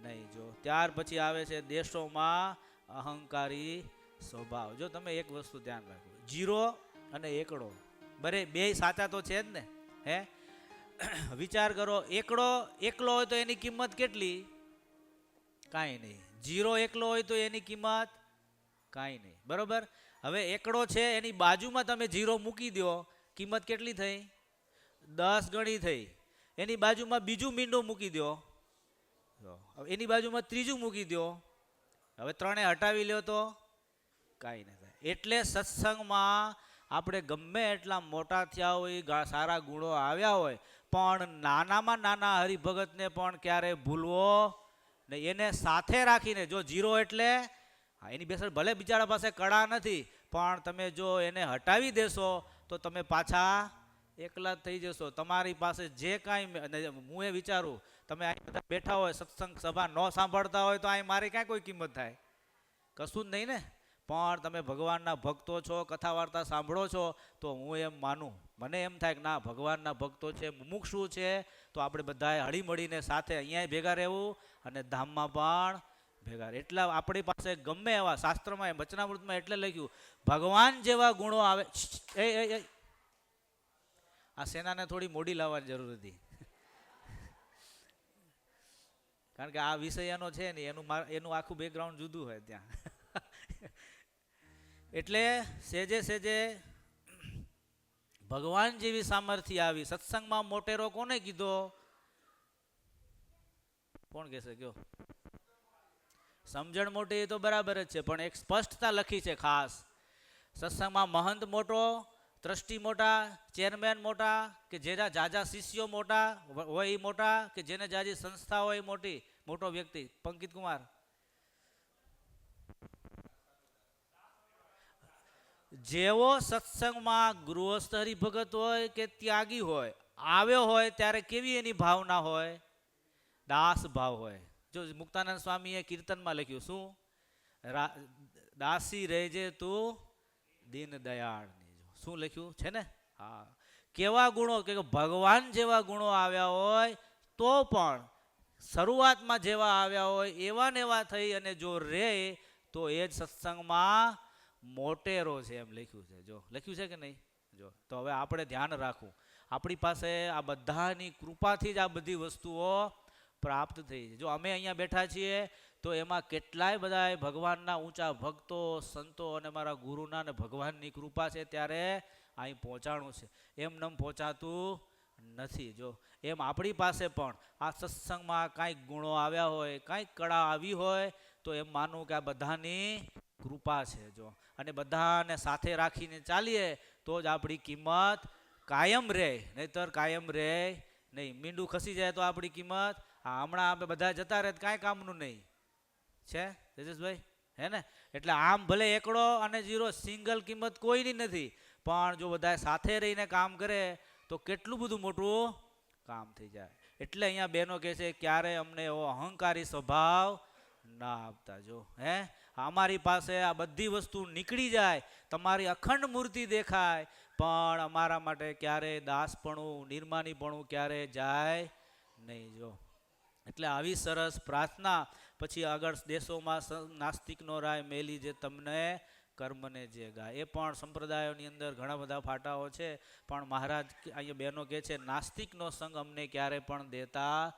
નહીં. જો ત્યાર પછી આવે છે દેશોમાં અહંકારી સ્વભાવ. જો તમે એક વસ્તુ ધ્યાન રાખો, જીરો અને એકડો બે સાચા તો છે જ ને. હે, વિચાર કરો, એકલો હોય તો એની કિંમત કેટલી? કાંઈ નહીં. જીરો એકલો હોય તો એની કિંમત કાંઈ નહીં. બરોબર. હવે એકડો છે, એની બાજુમાં તમે જીરો મૂકી દો, કિંમત કેટલી થઈ? 10 ગણી થઈ. એની બાજુમાં બીજું મીંડું મૂકી દો, એની બાજુમાં ત્રીજું મૂકી દો, હવે ત્રણે હટાવી લ્યો તો કાંઈ નહીં થાય. એટલે સત્સંગમાં આપણે ગમે એટલા મોટા થયા હોય, સારા ગુણો આવ્યા હોય, પણ નાનામાં નાના હરિભગતને પણ ક્યારે ભૂલવો ને એને સાથે રાખીને. જો જીરો એટલે એની બેસર ભલે બિચારા પાસે કળા નથી, પણ તમે જો એને હટાવી દેશો તો તમે પાછા એકલા જ થઈ જશો. તમારી પાસે જે કાંઈ, હું એ વિચારું, તમે અહીં બધા બેઠા હોય, સત્સંગ સભા ન સાંભળતા હોય તો અહીં મારી ક્યાં કોઈ કિંમત થાય? કશું જ નહીં ને. પણ તમે ભગવાનના ભક્તો છો, કથા વાર્તા સાંભળો છો, તો હું એમ માનું, મને એમ થાય કે ના, ભગવાનના ભક્તો છે, મુમુક્ષુ છે, તો આપણે બધાએ હળીમળીને સાથે અહીંયા ભેગા રહેવું અને ધામમાં પણ ભેગા. એટલા આપણી પાસે ગમે એવા, શાસ્ત્રમાં વચનામૃતમાં એટલે લખ્યું, ભગવાન જેવા ગુણો આવે. આ સેનાને થોડી મોડી લાવવાની જરૂર હતી, કારણ કે આ વિષય એનો છે ને, એનું આખું બેકગ્રાઉન્ડ જુદું હોય ત્યાં. એટલે સેજે સેજે ભગવાન જેવી સામર્થ્ય આવી. સત્સંગમાં મોટેરો કોને કીધો? કોણ કહેશે? કયો. સમજણ મોટી એ તો બરાબર જ છે, પણ એક સ્પષ્ટતા લખી છે ખાસ. સત્સંગમાં મહંત મોટો, ટ્રસ્ટી મોટા, ચેરમેન મોટા, કે જેના જાજા શિષ્યો મોટા હોય એ મોટા, કે જેને જાજી સંસ્થા હોય મોટી, મોટો વ્યક્તિ. પંકિત કુમાર, જેવો સત્સંગમાં ગૃહસ્થ હરિભગત હોય કે ત્યાગી હોય, આવ્યો હોય ત્યારે કેવી એની ભાવના હોય? દાસ ભાવ હોય. જો મુક્તાનંદ સ્વામીએ કીર્તનમાં લખ્યું, શું? દાસી રહેજે તું દીન દયાળની. શું લખ્યું છે ને? હા. કેવા ગુણો, કે ભગવાન જેવા ગુણો આવ્યા હોય તો પણ શરૂઆતમાં જેવા આવ્યા હોય એવા ને એવા થઈ અને જો રે તો એ જ સત્સંગમાં મોટેરો છે, એમ લખ્યું છે. જો લખ્યું છે કે નહીં? જો તો હવે આપણે ધ્યાન રાખવું, આપણી પાસે આ બધાની કૃપાથી જ આ બધી વસ્તુઓ પ્રાપ્ત થઈ છે. જો અમે અહીંયા બેઠા છીએ તો એમાં કેટલાય બધા ભગવાનના ઊંચા ભક્તો, સંતો અને મારા ગુરુના ને ભગવાનની કૃપા છે ત્યારે અહીં પહોંચાણું છે. એમ પહોંચાતું નથી. જો એમ આપણી પાસે પણ આ સત્સંગમાં કાંઈક ગુણો આવ્યા હોય, કાંઈક કળા આવી હોય, તો એમ માનું કે આ બધાની કૃપા છે. જો અને બધાને સાથે રાખીને ચાલીએ તો જ આપણી કિંમત કાયમ રહે, નહીતર કાયમ રહે નહીં. મીંડું ખસી જાય તો આપણી કિંમત, હમણાં આપણે બધા જતા રહે કાંઈ કામનું નહીં છે. તેજસભાઈ, હે ને? એટલે આમ ભલે એકડો અને જીરો સિંગલ કિંમત કોઈની નથી, પણ જો બધા સાથે રહીને કામ કરે તો કેટલું બધું મોટું કામ થઈ જાય. એટલે અહીંયા બહેનો કહે છે, ક્યારે અમને એવો અહંકારી સ્વભાવ ના આપતા. જો હે, અમારી પાસે આ બધી વસ્તુ નીકળી જાય, તમારી અખંડ મૂર્તિ દેખાય, પણ અમારા માટે ક્યારે દાસપણું, નિર્માનીપણું ક્યારે જાય નહીં. જો એટલે આવી સરસ પ્રાર્થના. પછી આગળ દેશોમાં નાસ્તિકનો રાય મેલી જે તમને કર્મને જે ગાય. એ પણ સંપ્રદાયોની અંદર ઘણા બધા ફાટાઓ છે, પણ મહારાજ અહીંયા બહેનો કહે છે, નાસ્તિકનો સંગ અમને ક્યારે પણ દેતા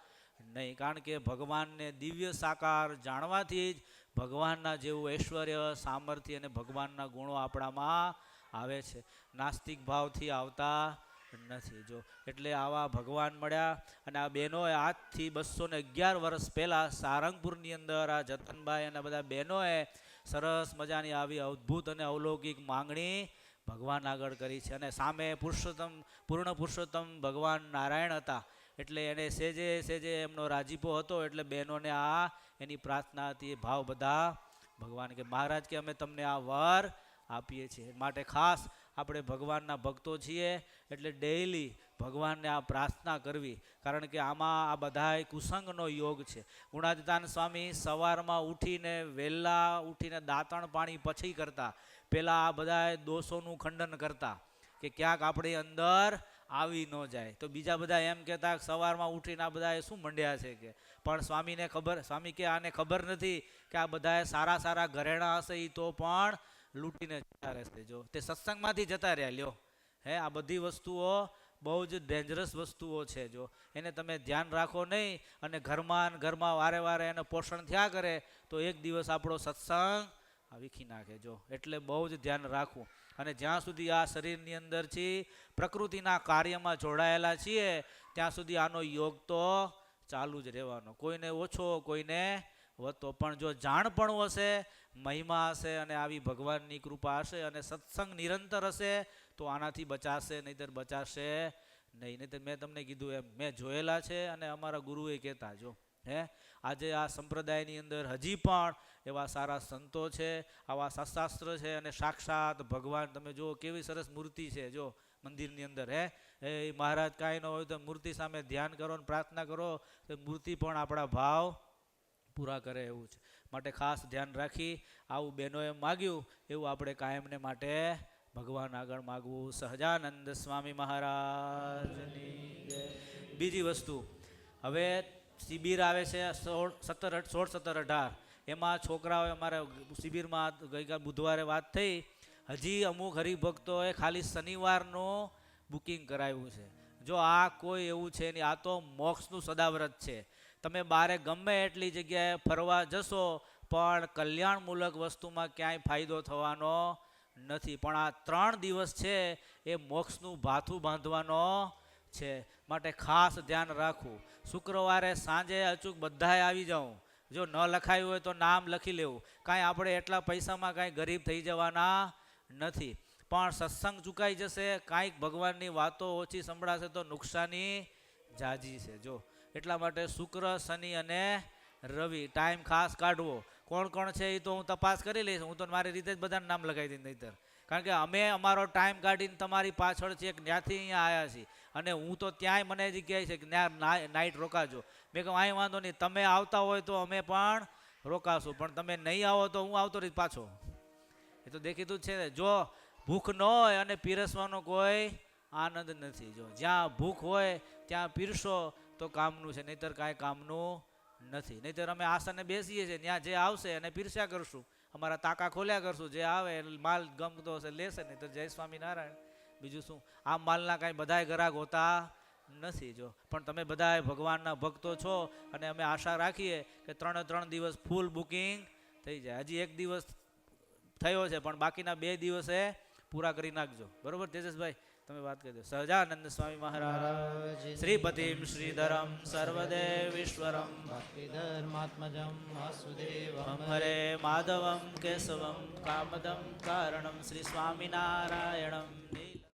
નહીં. કારણ કે ભગવાનને દિવ્ય સાકાર જાણવાથી જ ભગવાનના જેવું ઐશ્વર્ય, સામર્થ્ય અને ભગવાનના ગુણો આપણામાં આવે છે, નાસ્તિક ભાવથી આવતા નથી. જો એટલે આવા ભગવાન મળ્યા. અને આ બહેનોએ આજથી 211 વર્ષ પહેલાં સારંગપુરની અંદર આ જતનભાઈ અને બધા બહેનોએ સરસ મજાની આવી અદ્ભુત અને અવલૌકિક માંગણી ભગવાન આગળ કરી છે. અને સામે પૂર્ણ પુરુષોત્તમ ભગવાન નારાયણ હતા, એટલે એને સેજે સેજે એમનો રાજીપો હતો. એટલે બહેનોને આ એની પ્રાર્થના હતી, ભાવ બધા ભગવાન કે મહારાજ કે અમે તમને આ વર આપીએ છીએ. માટે ખાસ આપણે ભગવાનના ભક્તો છીએ એટલે ડેઈલી ભગવાનને આ પ્રાર્થના કરવી, કારણ કે આમાં આ બધાય કુસંગનો યોગ છે. ગુણાતીતાન સ્વામી સવારમાં ઉઠીને વહેલા ઉઠીને દાંતણ પાણી પછી કરતા, પહેલાં આ બધાય દોષોનું ખંડન કરતા કે ક્યાંક આપણી અંદર આવી ન જાય. તો બીજા બધા એમ કહેતા કે સવારમાં ઉઠીને આ બધાએ શું મંડ્યા છે કે, પણ સ્વામીને ખબર, સ્વામી કે આને ખબર નથી કે આ બધાએ સારા સારા ઘરેણાં હશે એ તો પણ લૂંટીને જતા રહેશે. જો તે સત્સંગમાંથી જતા રહ્યા લ્યો. આ બધી વસ્તુઓ બહુ જ ડેન્જરસ વસ્તુઓ છે. જો એને તમે ધ્યાન રાખો નહીં અને ઘરમાં વારે વારે એને પોષણ થયા કરે તો એક દિવસ આપણો સત્સંગ વીખી નાખે. જો એટલે બહુ જ ધ્યાન રાખવું. અને જ્યાં સુધી આ શરીરની અંદરથી પ્રકૃતિના કાર્યમાં જોડાયેલા છીએ ત્યાં સુધી આનો યોગ તો ચાલુ જ રહેવાનો, કોઈને ઓછો કોઈને વધતો. પણ જો જાણપણું હશે, મહિમા હશે અને આવી ભગવાનની કૃપા હશે અને સત્સંગ નિરંતર હશે તો આનાથી બચાશે, નહીંતર બચાશે નહીં. નહીંતર મેં તમને કીધું એમ મેં જોયેલા છે અને અમારા ગુરુએ કહેતા. જો આજે આ સંપ્રદાયની અંદર હજી પણ એવા સારા સંતો છે, આવા શાસ્ત્ર છે અને સાક્ષાત ભગવાન તમે જો કેવી સરસ મૂર્તિ છે. જો મંદિરની અંદર એ મહારાજ કાંઈ ન હોય તો મૂર્તિ સામે ધ્યાન કરો ને પ્રાર્થના કરો તો મૂર્તિ પણ આપણા ભાવ પૂરા કરે એવું છે. માટે ખાસ ધ્યાન રાખી આવું બહેનોએ માગ્યું એવું આપણે કાયમને માટે ભગવાન આગળ માગવું. સહજાનંદ સ્વામી મહારાજની જય. બીજી વસ્તુ, હવે શિબિર આવે છે 16, 17, 18 એમાં છોકરાઓએ અમારે શિબિરમાં ગઈકાલ બુધવારે વાત થઈ, હજી અમુક હરિભક્તોએ ખાલી શનિવારનું બુકિંગ કરાવ્યું છે. જો આ કોઈ એવું છે નહીં, આ તો મોક્ષનું સદાવ્રત છે. તમે બારે ગમે એટલી જગ્યાએ ફરવા જશો પણ કલ્યાણમૂલક વસ્તુમાં ક્યાંય ફાયદો થવાનો નથી. પણ આ 3 દિવસ છે એ મોક્ષનું ભાથું બાંધવાનો છે. માટે ખાસ ધ્યાન રાખવું. શુક્રવારે સાંજે અચૂક બધાએ આવી જાઉં. જો ન લખાયું હોય તો નામ લખી લેવું. કાંઈ આપણે એટલા પૈસામાં કાંઈ ગરીબ થઈ જવાના નથી. પણ સત્સંગ ચૂકાઈ જશે, કાંઈક ભગવાનની વાતો ઓછી સંભળાશે તો નુકસાની જાજી છે. જો એટલા માટે શુક્ર, શનિ અને રવિ ટાઈમ ખાસ કાઢવો. કોણ કોણ છે એ તો હું તપાસ કરી લઈશ. હું તો મારી રીતે જ બધાને નામ લગાવી દઈશ. નહીંતર કારણ કે અમે અમારો ટાઈમ કાઢીને તમારી પાછળ છે ત્યાંથી અહીંયા આવ્યા છીએ અને હું તો ત્યાંય મને જ કહે છે કે ત્યાં નાઇટ રોકાજો. મેં કહું અહીં વાંધો નહીં, તમે આવતા હોય તો અમે પણ રોકાશું, પણ તમે નહીં આવો તો હું આવતો રહીશ પાછો. એ તો દેખીતું જ છે ને. જો ભૂખ ન હોય અને પીરસવાનો કોઈ આનંદ નથી. જો જ્યાં ભૂખ હોય ત્યાં પીરસો તો કામનું છે, નહીંતર કાંઈ કામનું નથી. નહીંતર અમે આસને બેસીએ છીએ, ત્યાં જે આવશે અને પીરસ્યા કરશું, અમારા તાકા ખોલ્યા કરશું, જે આવે માલ ગમતો હશે લેશે, નહીં તો જય સ્વામિનારાયણ. બીજું શું, આ માલના કાંઈ બધાય ગ્રાહક હોતા નથી. જો પણ તમે બધા ભગવાનના ભક્તો છો અને અમે આશા રાખીએ કે 3 દિવસ ફૂલ બુકિંગ થઈ જાય. હજી 1 દિવસ થયો છે પણ બાકીના 2 દિવસે પૂરા કરી નાખજો. બરોબર તેજસભાઈ, તમે વાત કરી દો. સહજાનંદ સ્વામી મહારાજ શ્રીપતિમ શ્રીધરમ સર્વદેવીશ્વરમ ભક્તિધર્માત્મજમ વાસુદેવમ હરે માધવમ કેશવમ કામદમ કારણમ શ્રી સ્વામિનારાયણમ.